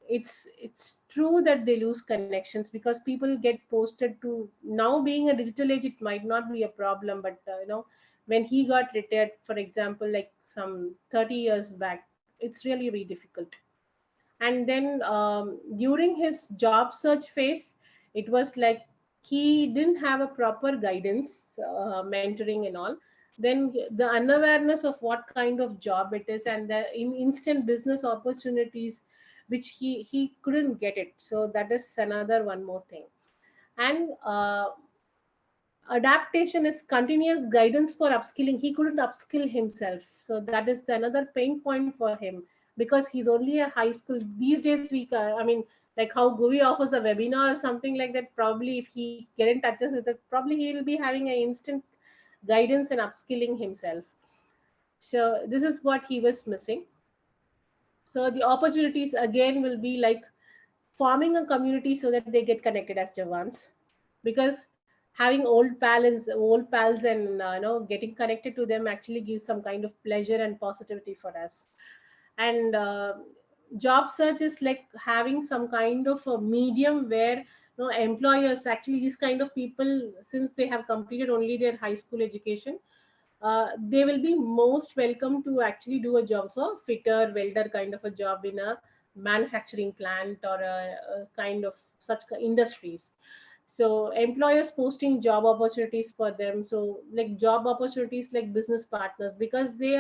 it's true that they lose connections because people get posted to, now being a digital age, it might not be a problem, but when he got retired, for example, like some 30 years back, it's really very difficult. And then during his job search phase, it was like he didn't have a proper guidance, mentoring and all. Then the unawareness of what kind of job it is, and the instant business opportunities, which he couldn't get it. So that is another one more thing. And adaptation is continuous guidance for upskilling. He couldn't upskill himself, so that is another pain point for him, because he's only a high school these days. I mean, like how GUVi offers a webinar or something like that, probably if he get in touches with it, probably he will be having an instant guidance and upskilling himself. So this is what he was missing. So the opportunities again will be like forming a community so that they get connected as Javans, because having old pals and getting connected to them actually gives some kind of pleasure and positivity for us. And job search is like having some kind of a medium where employers, actually these kind of people, since they have completed only their high school education, they will be most welcome to actually do a job for fitter welder kind of a job in a manufacturing plant or a kind of such industries. So employers posting job opportunities for them, so like job opportunities like business partners, because they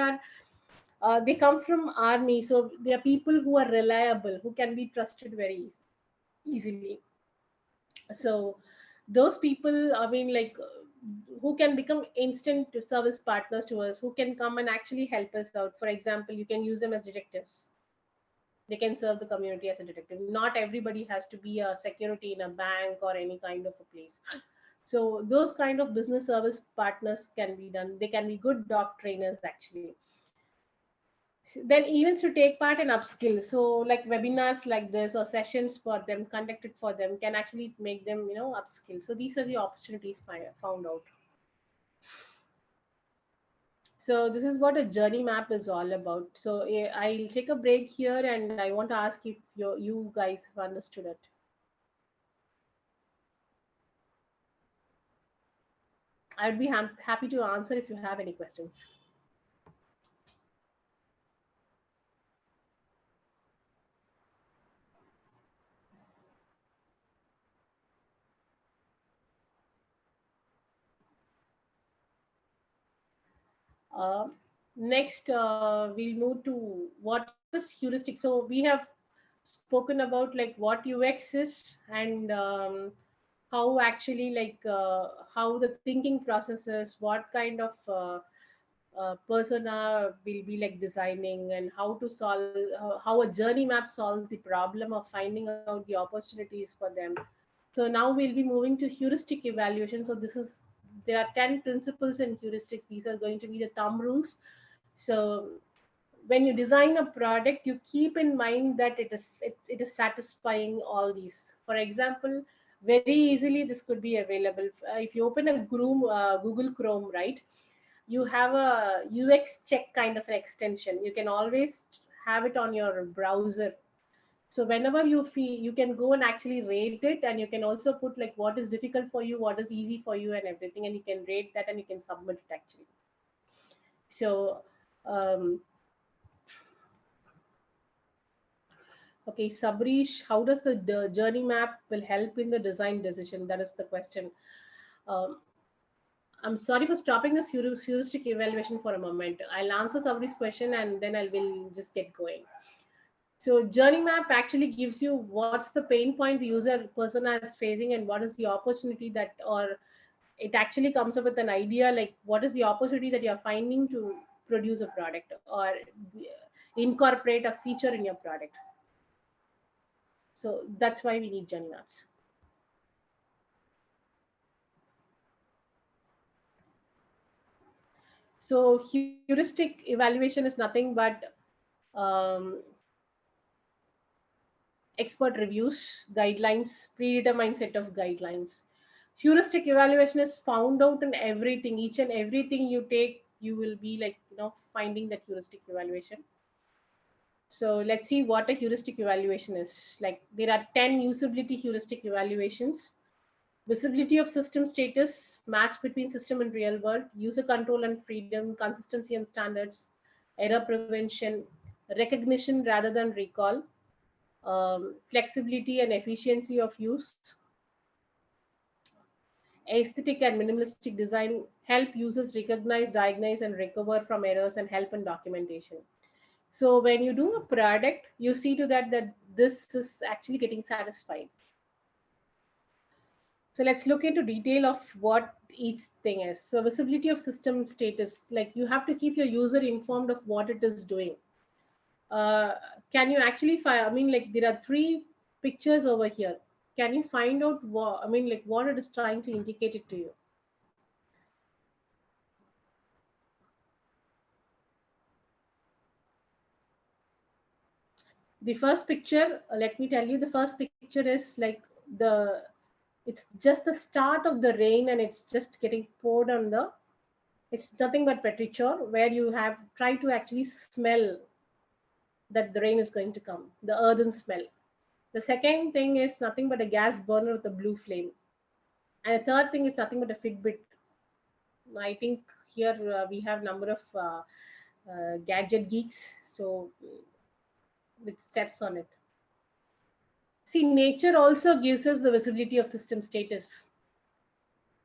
come from army, so they are people who are reliable, who can be trusted very easily. So those people, I mean, like, who can become instant service partners to us, who can come and actually help us out. For example, you can use them as detectives. They can serve the community as a detective. Not everybody has to be a security in a bank or any kind of a place. So those kind of business service partners can be done. They can be good dog trainers actually. Then events to take part and upskill. So like webinars like this or sessions for them conducted for them can actually make them upskill. So these are the opportunities found out. So this is what a journey map is all about. So I'll take a break here, and I want to ask if you guys have understood it. I'd be happy to answer if you have any questions. Uh, Next, we'll move to what is heuristic. So we have spoken about like what UX is, and how actually how the thinking process is, what kind of persona will be like designing, and how to solve how a journey map solves the problem of finding out the opportunities for them. So now we'll be moving to heuristic evaluation. So there are 10 principles in heuristics. These are going to be the thumb rules. So when you design a product, you keep in mind that it is satisfying all these. For example, very easily this could be available. If you open a Google Chrome, right, you have a UX check kind of an extension. You can always have it on your browser. So whenever you feel, you can go and actually rate it, and you can also put like what is difficult for you, what is easy for you, and everything, and you can rate that and you can submit it actually. So um, okay, Sabrish, how does the journey map will help in the design decision? That is the question. Um, I'm sorry for stopping this heuristic evaluation for a moment. I'll answer Sabri's question and then I will just get going. So journey map actually gives you what's the pain point the user persona is facing, and what is the opportunity that, or it actually comes up with an idea like what is the opportunity that you're finding to produce a product or incorporate a feature in your product. So that's why we need journey maps. So heuristic evaluation is nothing but um, expert reviews, guidelines, predetermined set of guidelines. Heuristic evaluation is found out in everything, each and everything you take, you will be like, finding that heuristic evaluation. So let's see what a heuristic evaluation is. Like there are 10 usability heuristic evaluations. Visibility of system status, match between system and real world, user control and freedom, consistency and standards, error prevention, recognition rather than recall, flexibility and efficiency of use, aesthetic and minimalistic design, help users recognize, diagnose, and recover from errors, and help in documentation. So when you do a product, you see to that this is actually getting satisfied. So let's look into detail of what each thing is. So visibility of system status, like you have to keep your user informed of what it is doing. Uh, can you actually find? I mean, like there are three pictures over here. Can you find out what? I mean, like what it is trying to indicate it to you? The first picture, let me tell you, the first picture is like the it's just the start of the rain and it's just getting poured on the, it's nothing but petrichor where you have tried to actually smell that the rain is going to come, the earthen smell. The second thing is nothing but a gas burner with a blue flame. And the third thing is nothing but a Fitbit. I think here we have number of gadget geeks, so with steps on it. See, nature also gives us the visibility of system status.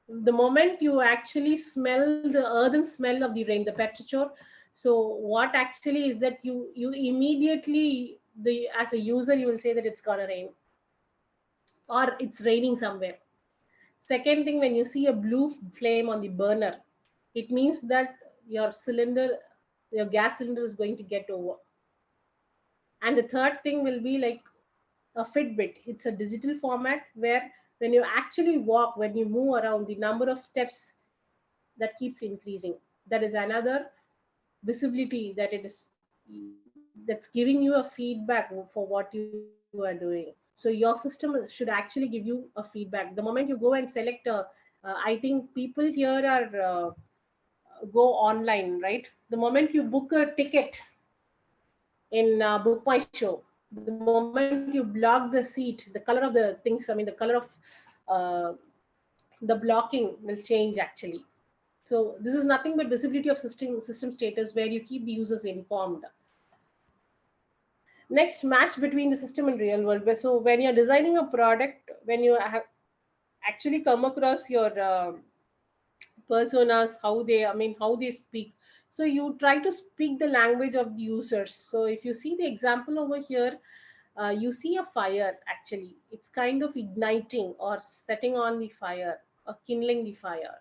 The moment you actually smell the earthen smell of the rain, the petrichor, so what actually is that you immediately, the as a user, you will say that it's gonna rain or it's raining somewhere. Second thing, when you see a blue flame on the burner, it means that your cylinder, your gas cylinder is going to get over. And the third thing will be like a Fitbit. It's a digital format where When you actually walk, when you move around, the number of steps that keeps increasing. That is another visibility that it is, that's giving you a feedback for what you are doing. So your system should actually give you a feedback. The moment you go and select I think people here are go online, right? The moment you book a ticket in book my show, the moment you block the seat, the color of the things, I mean the color of uh, the blocking will change actually. So this is nothing but visibility of system status, where you keep the users informed. Next, match between the system and real world. So when you're designing a product, when you have actually come across your personas, how they, I mean, how they speak. So you try to speak the language of the users. So if you see the example over here, you see a fire actually. It's kind of igniting or setting on the fire or kindling the fire.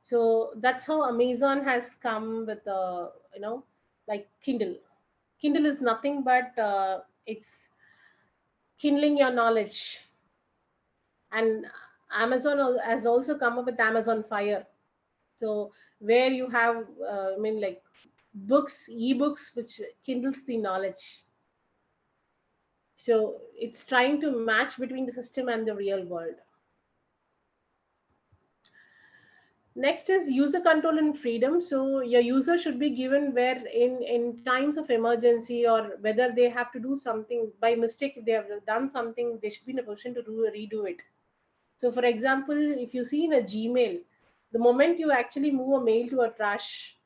So that's how Amazon has come with like Kindle. Kindle is nothing but it's kindling your knowledge. And Amazon has also come up with Amazon Fire. So where you have I mean like books, ebooks, which kindles the knowledge. So it's trying to match between the system and the real world. Next is user control and freedom. So your user should be given where in times of emergency, or whether they have to do something by mistake, if they have done something, they should be in a position to redo it. So for example, if you see in a Gmail, the moment you actually move a mail to a trash,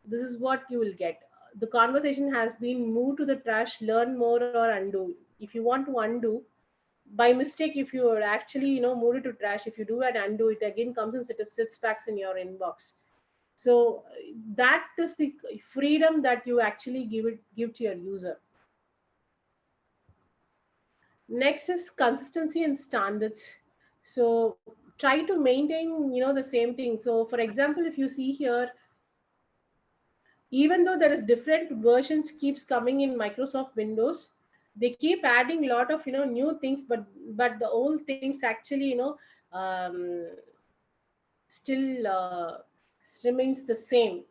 this is what you will get. The conversation has been moved to the trash, learn more or undo. If you want to undo by mistake, if you are actually move it to trash, if you do and undo, it again comes and sits back in your inbox. So that is the freedom that you actually give to your user. Next is consistency and standards. So try to maintain the same thing. So for example, if you see here, even though there is different versions keeps coming in Microsoft Windows, they keep adding a lot of new things, but the old things actually um, still remains the same.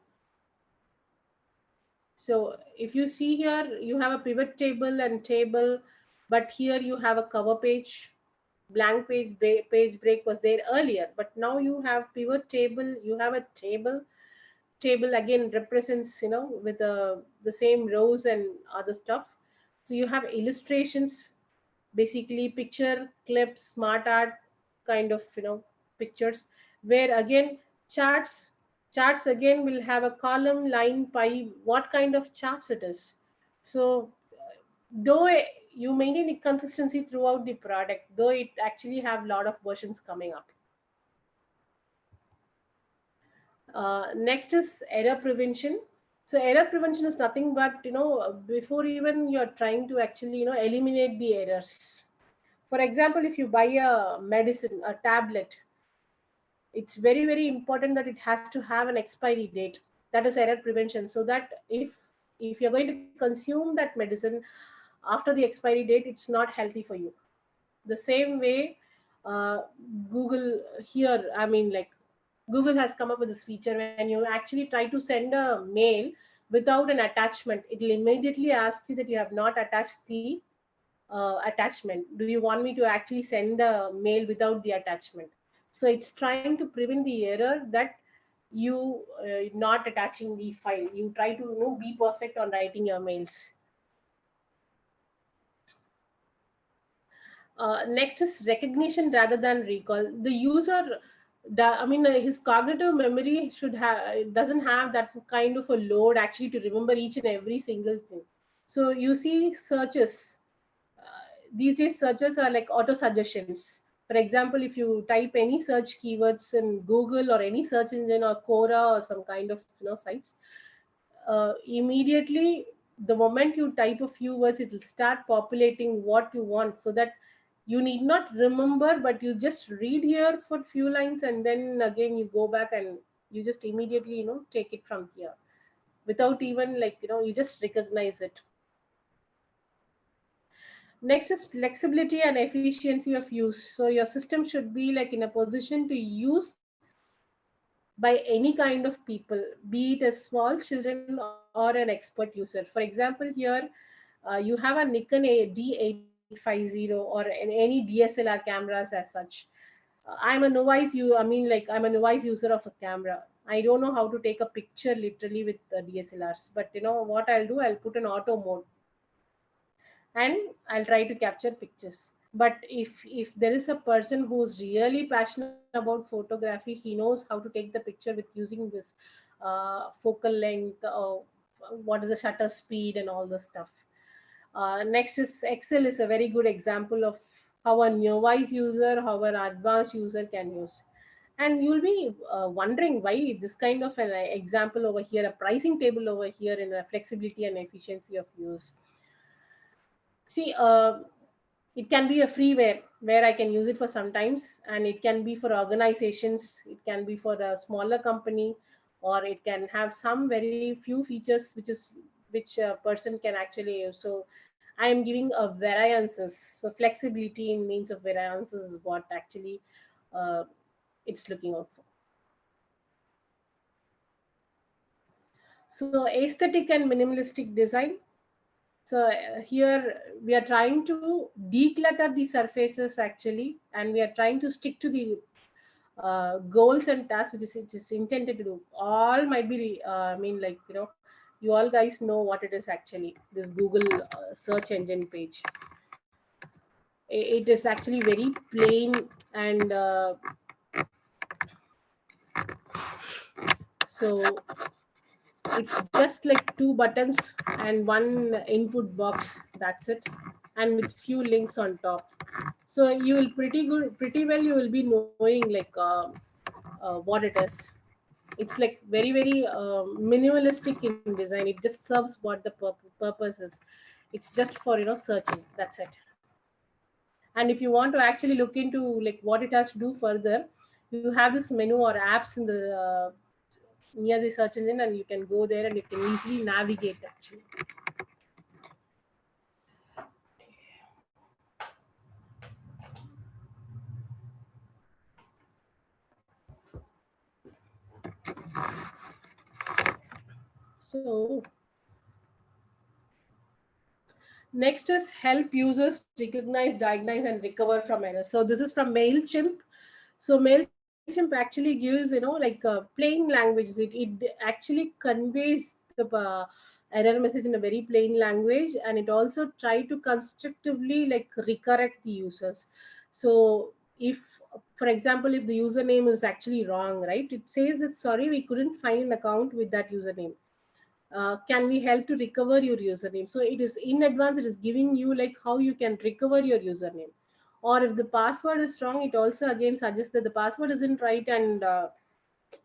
So if you see here, you have a pivot table and table, but here you have a cover page. Blank page, page break was there earlier, but now you have pivot table, you have a table. Table again represents with the same rows and other stuff. So you have illustrations, basically picture clips, smart art kind of pictures, where again charts again will have a column, line, pie, what kind of charts it is. So though you maintain the consistency throughout the product, though it actually have a lot of versions coming up. Next is error prevention. So error prevention is nothing but before even you're trying to actually eliminate the errors. For example, if you buy a medicine, a tablet, it's very very important that it has to have an expiry date. That is error prevention, so that if you're going to consume that medicine after the expiry date, it's not healthy for you. The same way, uh, Google here, I mean like Google has come up with this feature. When you actually try to send a mail without an attachment, it will immediately ask you that you have not attached the attachment. Do you want me to actually send the mail without the attachment? So it's trying to prevent the error that you not attaching the file. You try to be perfect on writing your mails. Next is recognition rather than recall. The user, I mean, his cognitive memory should have doesn't have that kind of a load actually to remember each and every single thing. So you see searches. These days, searches are like auto suggestions. For example, if you type any search keywords in Google or any search engine or Quora or some kind of sites, immediately the moment you type a few words, it will start populating what you want, so that you need not remember, but you just read here for few lines, and then again you go back and you just immediately take it from here, without even like you just recognize it. Next is flexibility and efficiency of use. So your system should be like in a position to use by any kind of people, be it a small children or an expert user. For example, here you have a Nikon D850 or any DSLR cameras as such. I'm a novice you I mean like I'm a novice user of a camera. I don't know how to take a picture literally with DSLRs, but you know what I'll do, I'll put an auto mode and I'll try to capture pictures. But if there is a person who's really passionate about photography, he knows how to take the picture with using this focal length, what is the shutter speed, and all the stuff. Next is Excel is a very good example of how a novice user, how an advanced user can use. And you'll be wondering why this kind of an example over here, a pricing table over here, in a flexibility and efficiency of use. See, it can be a freeware where I can use it for sometimes, and it can be for organizations, it can be for a smaller company, or it can have some very few features which a person can actually use. So I am giving a variances. So flexibility in means of variances is what actually uh, it's looking out for. So aesthetic and minimalistic design. So here we are trying to declutter the surfaces actually, and we are trying to stick to the goals and tasks which is it is intended to do. All might be, like you all guys know what it is actually. This Google search engine page. It is actually very plain and so it's just like two buttons and one input box. That's it, and with few links on top. So you will pretty well you will be knowing like what it is. It's like very very minimalistic in design. It just serves what the purpose is. It's just for searching. That's it. And if you want to actually look into like what it has to do further, you have this menu or apps in the near the search engine, and you can go there and you can easily navigate actually. So next is help users recognize, diagnose, and recover from errors. So this is from Mailchimp. So Mailchimp actually gives like plain language. It actually conveys the error message in a very plain language, and it also try to constructively like recorrect the users. So if, for example, if the username is actually wrong, right, it says that sorry, we couldn't find an account with that username. Can we help to recover your username? So it is in advance, it is giving you like how you can recover your username. Or if the password is wrong, it also again suggests that the password isn't right, and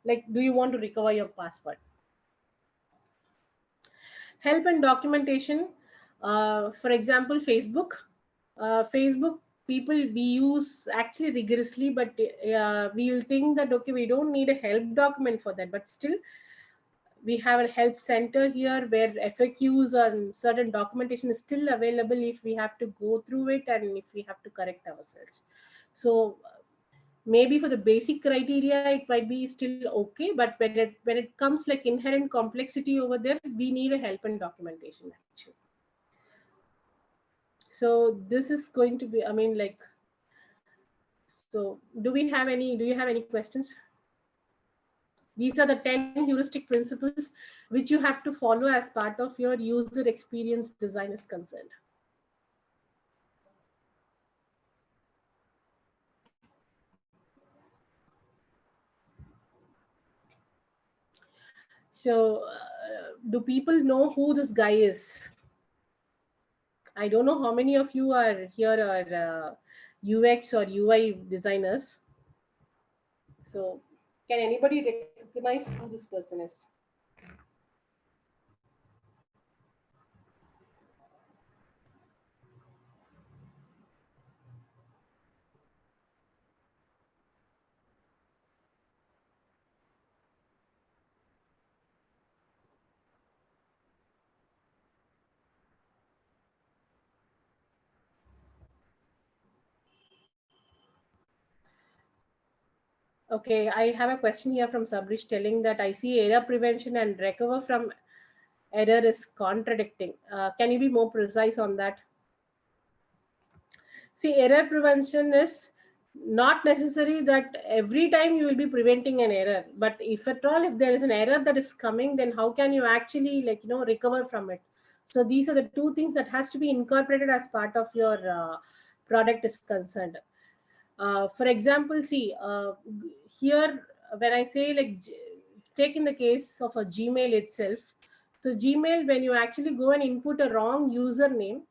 like, do you want to recover your password? Help and documentation. For example, Facebook people we use actually rigorously, but we will think that okay, we don't need a help document for that, but still we have a help center here where FAQs and certain documentation is still available if we have to go through it and if we have to correct ourselves. So maybe for the basic criteria it might be still okay, but when it comes like inherent complexity over there, we need a help and documentation actually. So this is going to be, so do you have any questions? These are the 10 heuristic principles which you have to follow as part of your user experience design is concerned. So, do people know who this guy is? I don't know how many of you are here are UX or UI designers. So, can anybody recognize who this person is? Okay, I have a question here from Sabrish telling that I see error prevention and recover from error is contradicting. Can you be more precise on that? See, error prevention is not necessary that every time you will be preventing an error, but if at all, if there is an error that is coming, then how can you actually, like, recover from it? So these are the two things that has to be incorporated as part of your product is concerned. For example, see, here when I say, like, take in the case of a Gmail itself. So Gmail, when you actually go and input a wrong username,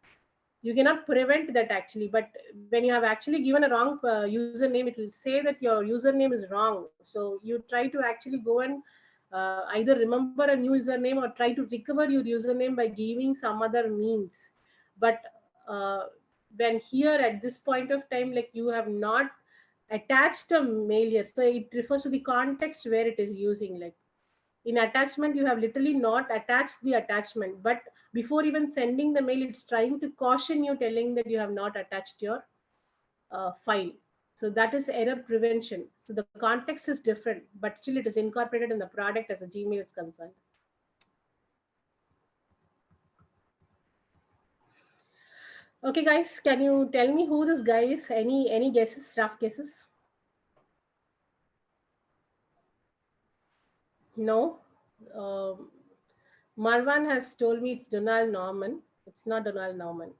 you cannot prevent that actually, but when you have actually given a wrong username, it will say that your username is wrong. So you try to actually go and either remember a new username or try to recover your username by giving some other means. But uh, when here at this point of time, like, you have not attached a mail here, so it refers to the context where it is using. Like, in attachment, you have literally not attached the attachment, but before even sending the mail, it's trying to caution you, telling that you have not attached your file. So that is error prevention. So the context is different, but still it is incorporated in the product as a Gmail is concerned. Okay, guys, can you tell me who this guy is? Any guesses, rough guesses? No. um, Marwan has told me it's Donald Norman. It's not Donald Norman.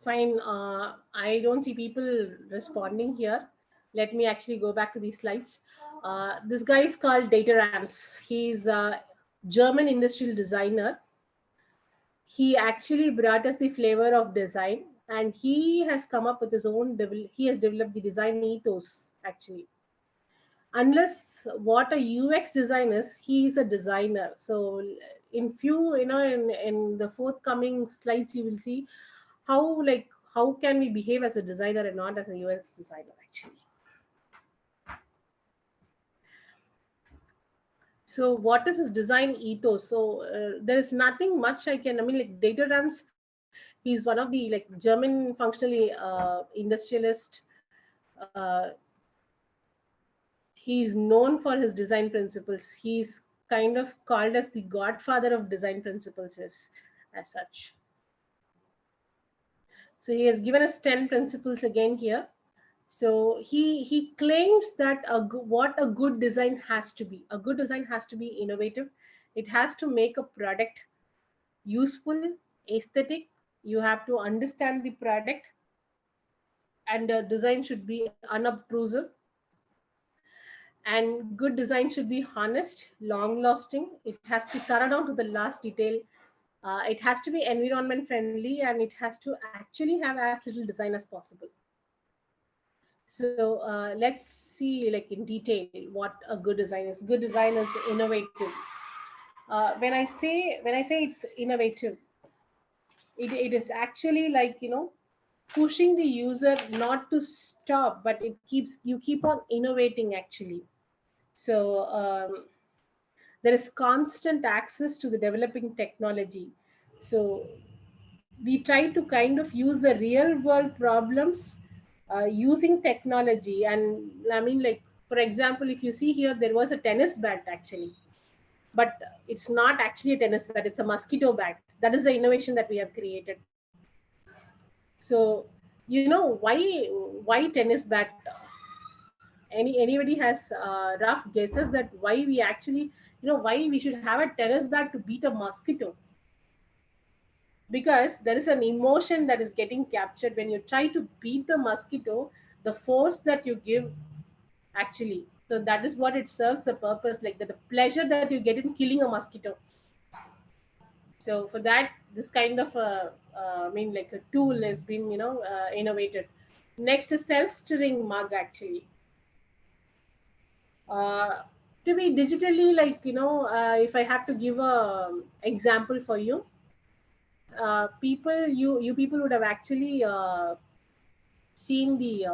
Fine. I don't see people responding here. Let me actually go back to these slides. This guy is called Data Rams. He's a German industrial designer. He actually brought us the flavor of design, and he has come up with his own. He has developed the design ethos actually. Unless what a UX designer is, he is a designer. So in few, in the forthcoming slides, you will see how, like, how can we behave as a designer and not as a UX designer actually. So what is his design ethos? So there is nothing much I can, I mean, like, Data Rams, he's one of the, like, German functionally industrialist. uh, he's known for his design principles. He's kind of called as the godfather of design principles as such. So he has given us 10 principles again here. So he claims that what a good design has to be. A good design has to be innovative. It has to make a product useful, aesthetic. You have to understand the product, and the design should be unobtrusive. And good design should be honest, long lasting. It has to thorough down to the last detail. It has to be environment friendly, and it has to actually have as little design as possible. So let's see, like, in detail, what a good design is. Good design is innovative. When I say it's innovative, it is actually, like, pushing the user not to stop, but you keep on innovating actually. So there is constant access to the developing technology. So we try to kind of use the real world problems using technology. And I mean, like, for example, if you see here, there was a tennis bat actually, but it's not actually a tennis bat, it's a mosquito bat. That is the innovation that we have created. So why tennis bat? Anybody has rough guesses that why we actually, why we should have a tennis bat to beat a mosquito? Because there is an emotion that is getting captured when you try to beat the mosquito, the force that you give actually. So that is what it serves the purpose, like the pleasure that you get in killing a mosquito. So for that, this kind of I mean, like, a tool has been, innovated. Next is self-stirring mug actually. uh, to be digitally, like, if I have to give a example for you, people, you people would have actually seen the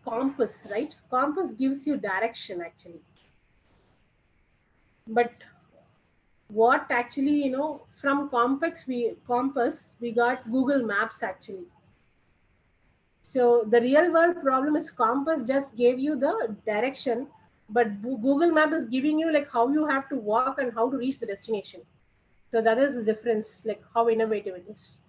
compass, right? Compass gives you direction actually, but what actually, from compass we got Google Maps actually. So the real world problem is compass just gave you the direction, but Google Map is giving you like how you have to walk and how to reach the destination. So that is the difference, like how innovative it is.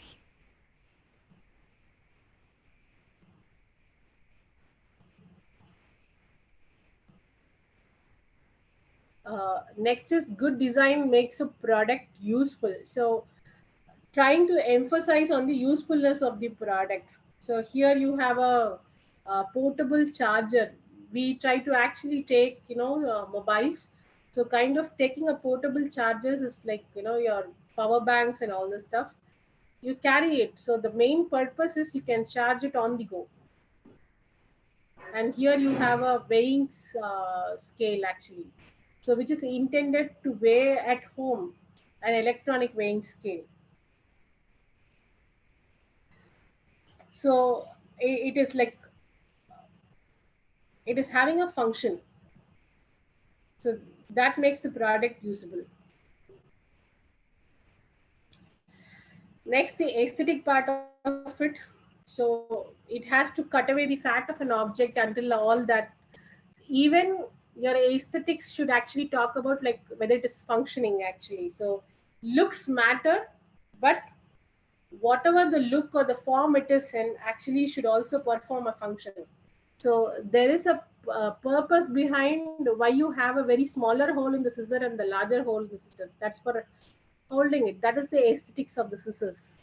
Next is good design makes a product useful. So trying to emphasize on the usefulness of the product. So here you have a portable charger. We try to actually take, mobiles. So kind of taking a portable chargers is like, your power banks and all this stuff. You carry it. So the main purpose is you can charge it on the go. And here you have a weighing scale actually. So which is intended to weigh at home, an electronic weighing scale. So it is like it is having a function, so that makes the product usable. Next, the aesthetic part of it. So it has to cut away the fat of an object until all that. Even your aesthetics should actually talk about like whether it is functioning actually. So looks matter, but whatever the look or the form it is in actually should also perform a function. So there is a purpose behind why you have a very smaller hole in the scissor and the larger hole in the scissor. That's for holding it. That is the aesthetics of the scissors.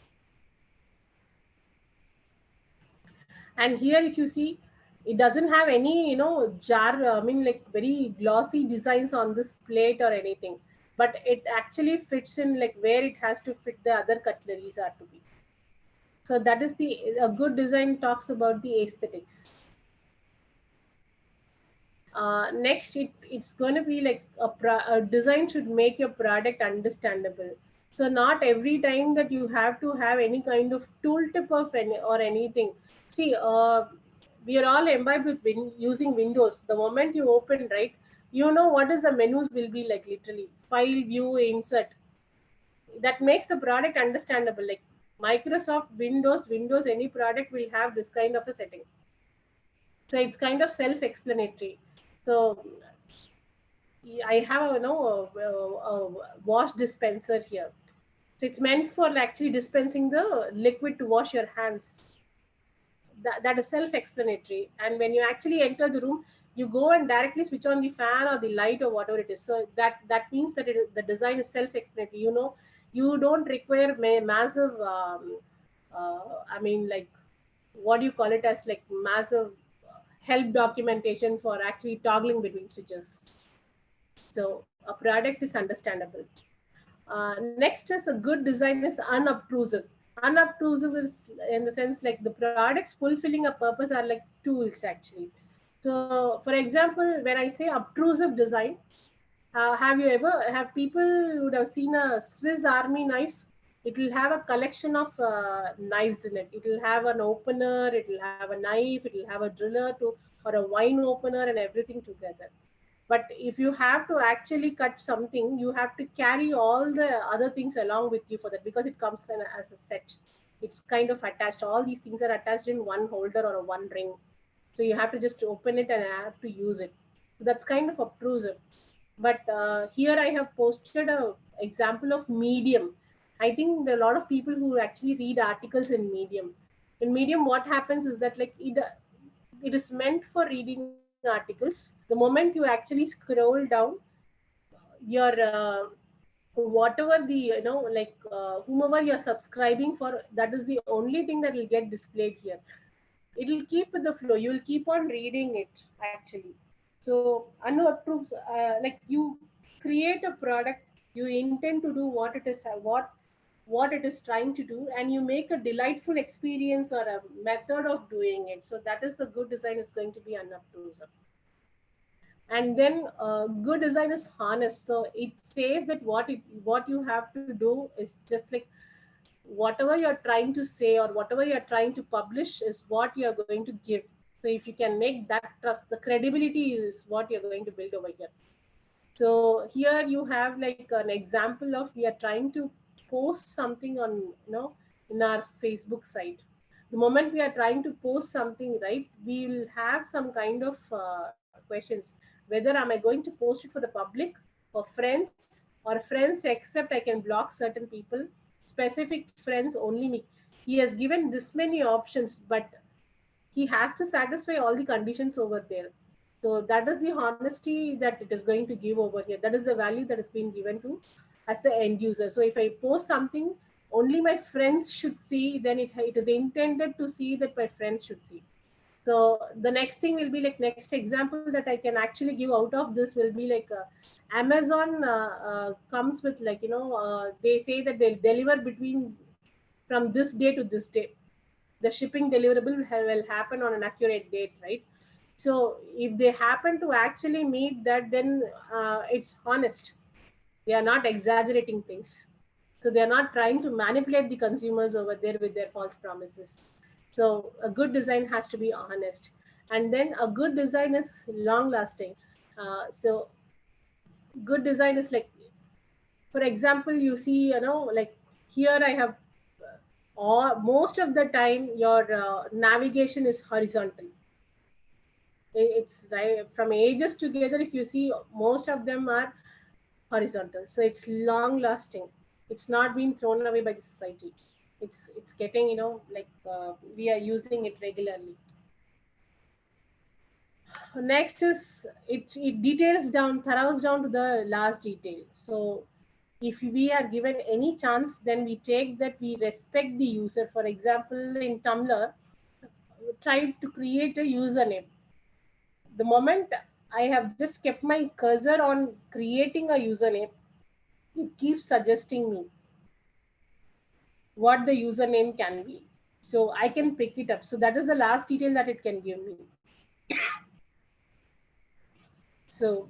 And here, if you see, it doesn't have any, jar. I mean, like very glossy designs on this plate or anything. But it actually fits in like where it has to fit the other cutleries are to be. So that is the a good design talks about the aesthetics. Next, it's going to be like a design should make your product understandable. So not every time that you have to have any kind of tooltip of any or anything. See, we are all imbibed with using Windows. The moment you open, right, you know what is the menus will be like, literally file, view, insert. That makes the product understandable. Like Microsoft Windows, any product will have this kind of a setting. So it's kind of self-explanatory. So I have a wash dispenser here. So it's meant for actually dispensing the liquid to wash your hands. That is self-explanatory. And when you actually enter the room, you go and directly switch on the fan or the light or whatever it is. So that means that the design is self-explanatory. You don't require massive. I mean, like, what do you call it as, like, massive help documentation for actually toggling between switches. So a product is understandable. Next is a good design is unobtrusive. Unobtrusive is in the sense like the products fulfilling a purpose are like tools actually. So for example, when I say obtrusive design, have people would have seen a Swiss Army knife? It will have a collection of knives in it. It will have an opener, it will have a knife, it will have a driller to or a wine opener and everything together. But if you have to actually cut something, you have to carry all the other things along with you for that, because it comes in as a set. It's kind of attached. All these things are attached in one holder or a one ring. So you have to just open it and have to use it. So that's kind of obtrusive. But here I have posted a example of Medium. I think there are a lot of people who actually read articles in Medium. In Medium, what happens is that like it is meant for reading articles. The moment you actually scroll down, your whatever the whomever you're subscribing for, that is the only thing that will get displayed here. It will keep with the flow. You will keep on reading it actually. So unapproved, like you create a product, you intend to do what it is, what it is trying to do, and you make a delightful experience or a method of doing it. So that is a good design is going to be unobtrusive. And then good design is honest, so it says that what you have to do is just like whatever you're trying to say or whatever you're trying to publish is what you're going to give. So if you can make that trust, the credibility is what you're going to build over here. So here you have like an example of we are trying to post something on, in our Facebook site. The moment we are trying to post something, right, we will have some kind of questions, whether am I going to post it for the public or friends, or friends except I can block certain people, specific friends only me. He has given this many options, but he has to satisfy all the conditions over there. So that is the honesty that it is going to give over here. That is the value that is being given to as the end user. So if I post something only my friends should see, then it is intended to see that my friends should see. So the next thing will be like, next example that I can actually give out of this will be like Amazon comes with like, they say that they'll deliver between from this day to this day. The shipping deliverable will happen on an accurate date, right? So if they happen to actually meet that, then it's honest. They are not exaggerating things. So they are not trying to manipulate the consumers over there with their false promises. So a good design has to be honest. And then a good design is long lasting. So good design is like, for example, you see, like here I have or most of the time your navigation is horizontal. It's right from ages together, if you see, most of them are horizontal, so it's long lasting. It's not being thrown away by the society. It's getting, like we are using it regularly. Next is it details down, thorough down to the last detail. So if we are given any chance, then we take that, we respect the user. For example, in Tumblr, tried to create a username. The moment I have just kept my cursor on creating a username, it keeps suggesting me what the username can be. So I can pick it up. So that is the last detail that it can give me. So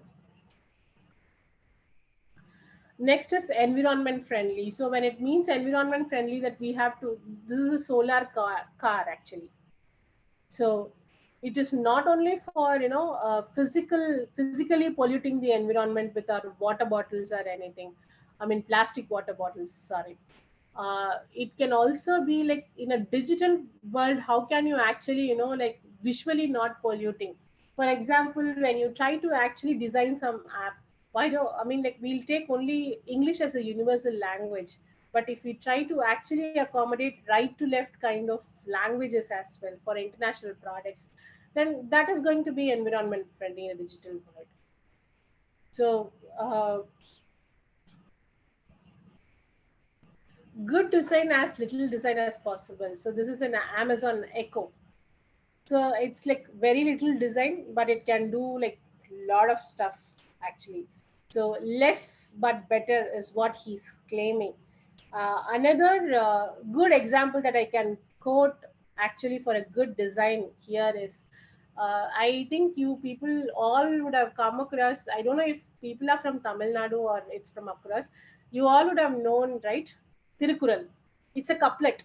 next is environment friendly. So when it means environment friendly, that we have to, this is a solar car actually. So it is not only for, physically polluting the environment with our water bottles or anything. I mean plastic water bottles, sorry. It can also be like in a digital world, how can you actually, like visually not polluting. For example, when you try to actually design some app, why do I mean, like we'll take only English as a universal language, but if we try to actually accommodate right to left kind of languages as well for international products, then that is going to be environment friendly in a digital world. So good design, as little design as possible. So this is an Amazon Echo. So it's like very little design, but it can do like a lot of stuff actually. So less but better is what he's claiming. Another good example that I can quote actually for a good design here is, I think you people all would have come across. I don't know if people are from Tamil Nadu or it's from across. You all would have known, right? Tirukural. It's a couplet.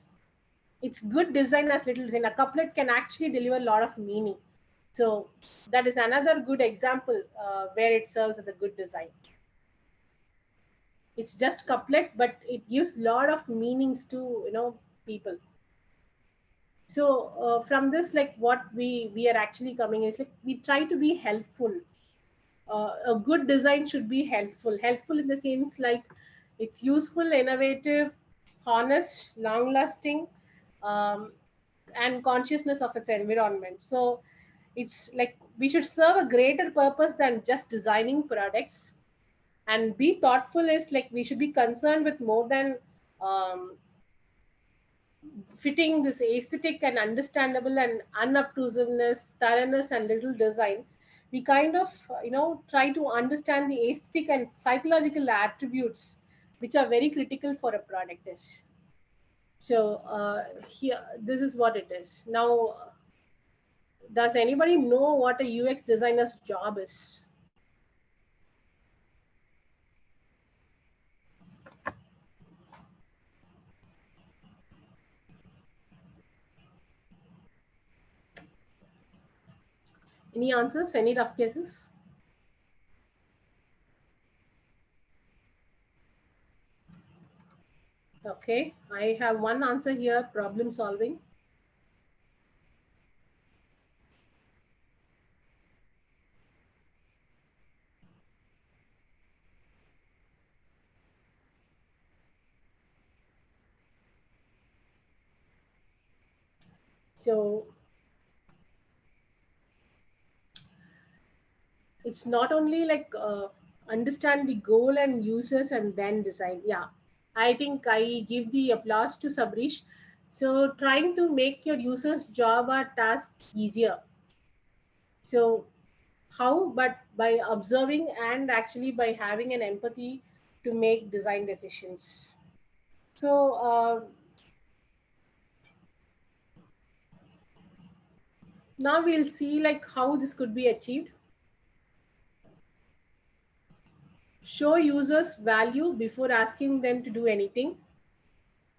It's good design as little design. A couplet can actually deliver a lot of meaning. So that is another good example where it serves as a good design. It's just couplet, but it gives a lot of meanings to, people. So from this, like what we are actually coming is like we try to be helpful. A good design should be helpful in the sense like it's useful, innovative, honest, long lasting, um, and consciousness of its environment. So it's like we should serve a greater purpose than just designing products. And be thoughtful is like we should be concerned with more than um, fitting this aesthetic and understandable and unobtrusiveness, thoroughness, and little design. We kind of, try to understand the aesthetic and psychological attributes which are very critical for a product is. So here, this is what it is. Now, does anybody know what a UX designer's job is? Any answers? Any rough guesses? Okay, I have one answer here, problem solving. So it's not only like understand the goal and users and then design. Yeah, I think I give the applause to Sabrish. So trying to make your users job or task easier. So how? But by observing and actually by having an empathy to make design decisions. So now we'll see like how this could be achieved. Show users value before asking them to do anything.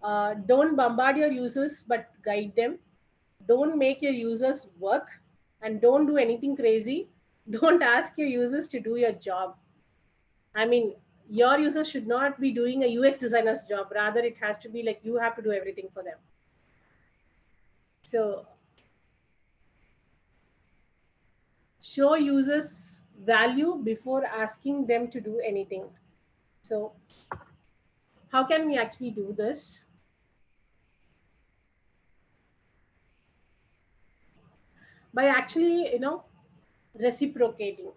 Don't bombard your users but guide them. Don't make your users work, and don't do anything crazy. Don't ask your users to do your job. I mean, your users should not be doing a UX designer's job. Rather, it has to be like you have to do everything for them. So, show users value before asking them to do anything. So, how can we actually do this? By actually, reciprocating.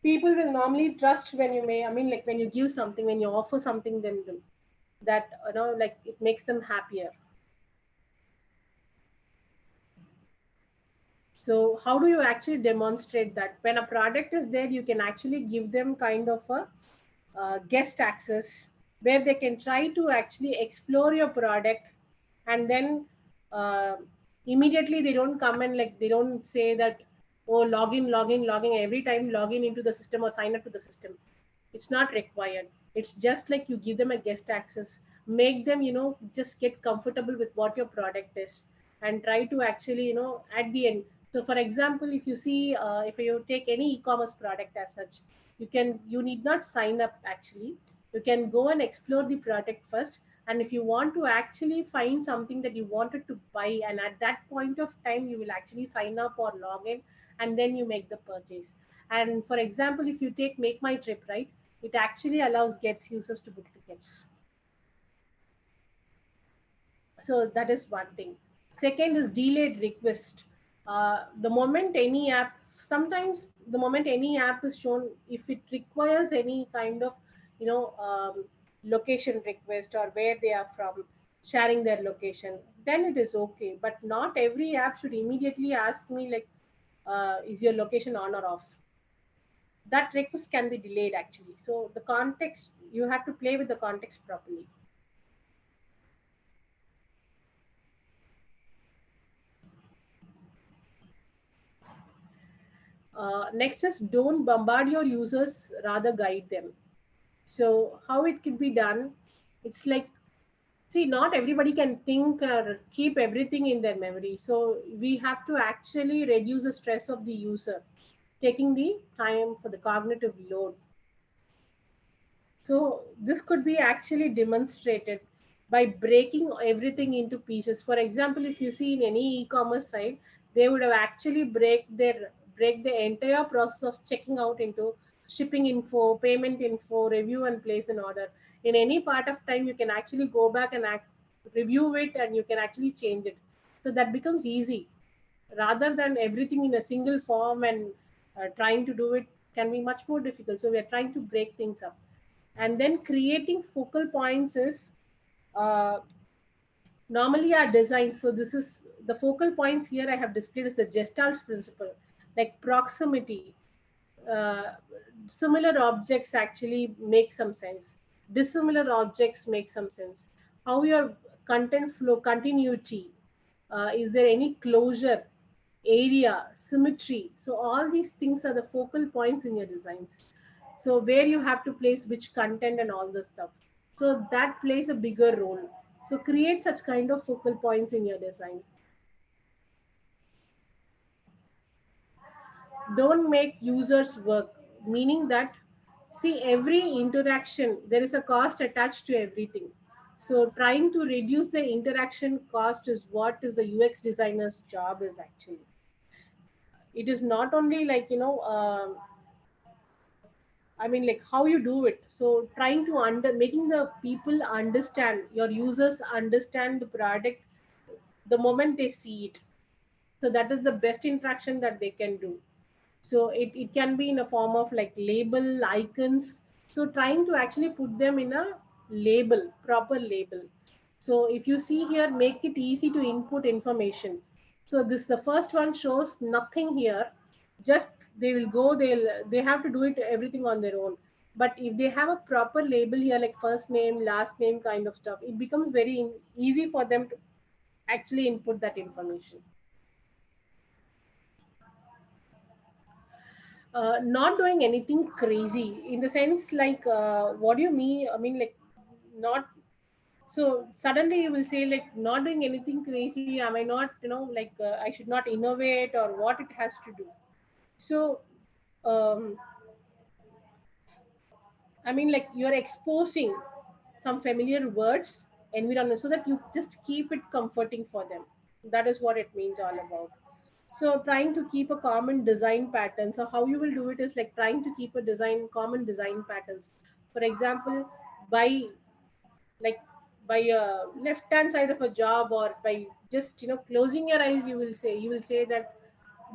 People will normally trust when you may, I mean, like when you give something, when you offer something, then that, like it makes them happier. So how do you actually demonstrate that? When a product is there, you can actually give them kind of a guest access where they can try to actually explore your product, and then uh, immediately they don't come and like they don't say that, oh, login every time, login into the system or sign up to the system. It's not required. It's just like you give them a guest access, make them, just get comfortable with what your product is, and try to actually, at the end. So for example, if you see, if you take any e-commerce product as such, you need not sign up actually. You can go and explore the product first, and if you want to actually find something that you wanted to buy, and at that point of time you will actually sign up or log in, and then you make the purchase. And for example, if you take Make My Trip, right, it actually allows gets users to book tickets. So that is one thing. Second is delayed request. The moment any app, sometimes the moment any app is shown, if it requires any kind of, location request or where they are from, sharing their location, then it is okay. But not every app should immediately ask me like, is your location on or off? That request can be delayed actually. So the context, you have to play with the context properly. Next is don't bombard your users, rather guide them. So how it could be done? It's like, see, not everybody can think or keep everything in their memory. So we have to actually reduce the stress of the user, taking the time for the cognitive load. So this could be actually demonstrated by breaking everything into pieces. For example, if you see in any e-commerce site, they would have actually break the entire process of checking out into shipping info, payment info, review and place an order. In any part of time, you can actually go back and review it, and you can actually change it. So that becomes easy rather than everything in a single form, and trying to do it can be much more difficult. So we are trying to break things up, and then creating focal points is uh, normally our design. So this is the focal points here I have displayed is the Gestalt's principle, like proximity. uh, Similar objects actually make some sense, dissimilar objects make some sense. How your content flow, continuity, is there any closure, area, symmetry. So all these things are the focal points in your designs. So where you have to place which content and all this stuff, so that plays a bigger role. So create such kind of focal points in your design. don't make users work, meaning that, see, every interaction there is a cost attached to everything. So trying to reduce the interaction cost is what is the UX designer's job is actually. It is not only like, I mean, like how you do it. So trying to making the people understand, your users understand the product the moment they see it. So that is the best interaction that they can do. So it can be in a form of like label icons. So trying to actually put them in a label, proper label. So if you see here, make it easy to input information. So this, the first one shows nothing here, just they will go, they have to do it everything on their own. But if they have a proper label here, like first name, last name kind of stuff, it becomes very easy for them to actually input that information. Not doing anything crazy in the sense like, what do you mean? I mean, like, not, so suddenly you will say like not doing anything crazy, am I not, like, I should not innovate or what it has to do. So um, I mean, like, you're exposing some familiar words, environment, so that you just keep it comforting for them. That is what it means all about. So trying to keep a common design pattern. So how you will do it is like trying to keep a common design patterns. For example, by like by a left hand side of a job, or by just closing your eyes, you will say that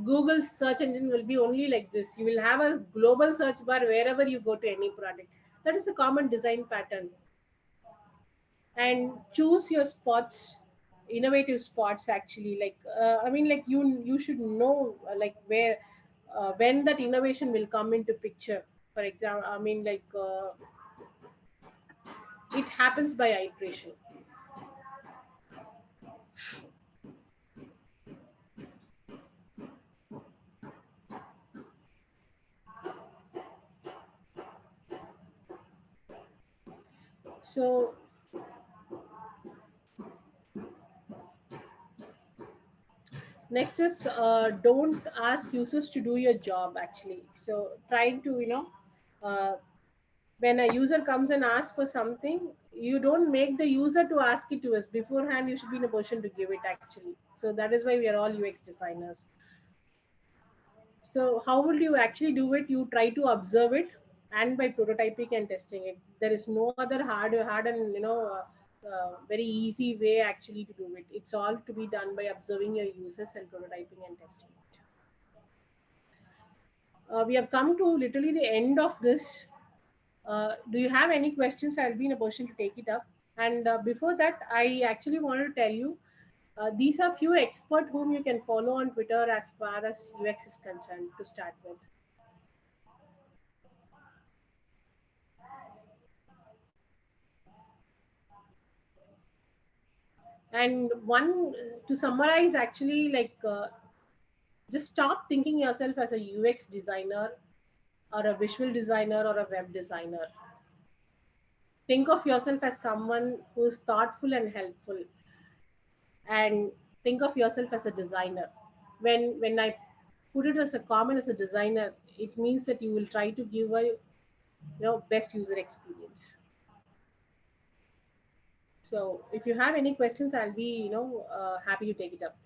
Google's search engine will be only like this. You will have a global search bar wherever you go to any product. That is a common design pattern. And choose your spots, innovative spots actually. Like, I mean, like, you should know, like, where, when that innovation will come into picture. For example, I mean, like, it happens by iteration. So next is, don't ask users to do your job actually. So trying to, uh, when a user comes and asks for something, you don't make the user to ask it to us beforehand. You should be in a position to give it actually. So that is why we are all UX designers. So how will you actually do it? You try to observe it, and by prototyping and testing it. There is no other hard and, very easy way actually to do it. It's all to be done by observing your users and prototyping and testing it. We have come to literally the end of this. Do you have any questions? I'll be in a position to take it up. And before that, I actually wanted to tell you, these are few experts whom you can follow on Twitter as far as UX is concerned to start with. And one, to summarize, actually, like, just stop thinking yourself as a UX designer or a visual designer or a web designer. Think of yourself as someone who is thoughtful and helpful, and think of yourself as a designer. When I put it as a common as a designer, it means that you will try to give a, best user experience. So if you have any questions, I'll be, happy to take it up.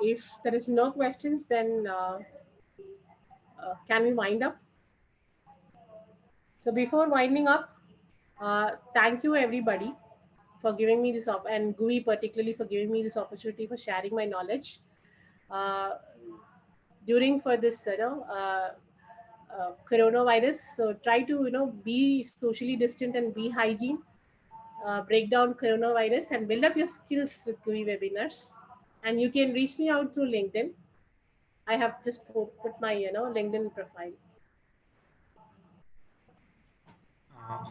If there is no questions, then can we wind up? So before winding up, thank you everybody for giving me this and GUI particularly for giving me this opportunity for sharing my knowledge uh, during for this, coronavirus. So try to, be socially distant and be hygiene. Break down coronavirus and build up your skills with GUI webinars. And you can reach me out through LinkedIn. I have just put my LinkedIn profile.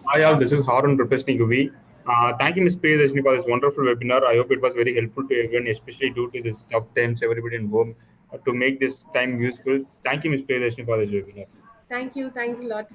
Hi all, this is Harun requesting GUVi. Thank you, Ms. Priya, for this wonderful webinar. I hope it was very helpful to everyone, especially due to this tough times, everybody in home, to make this time useful. Thank you, Ms. Priya, for this webinar. Thank you. Thanks a lot.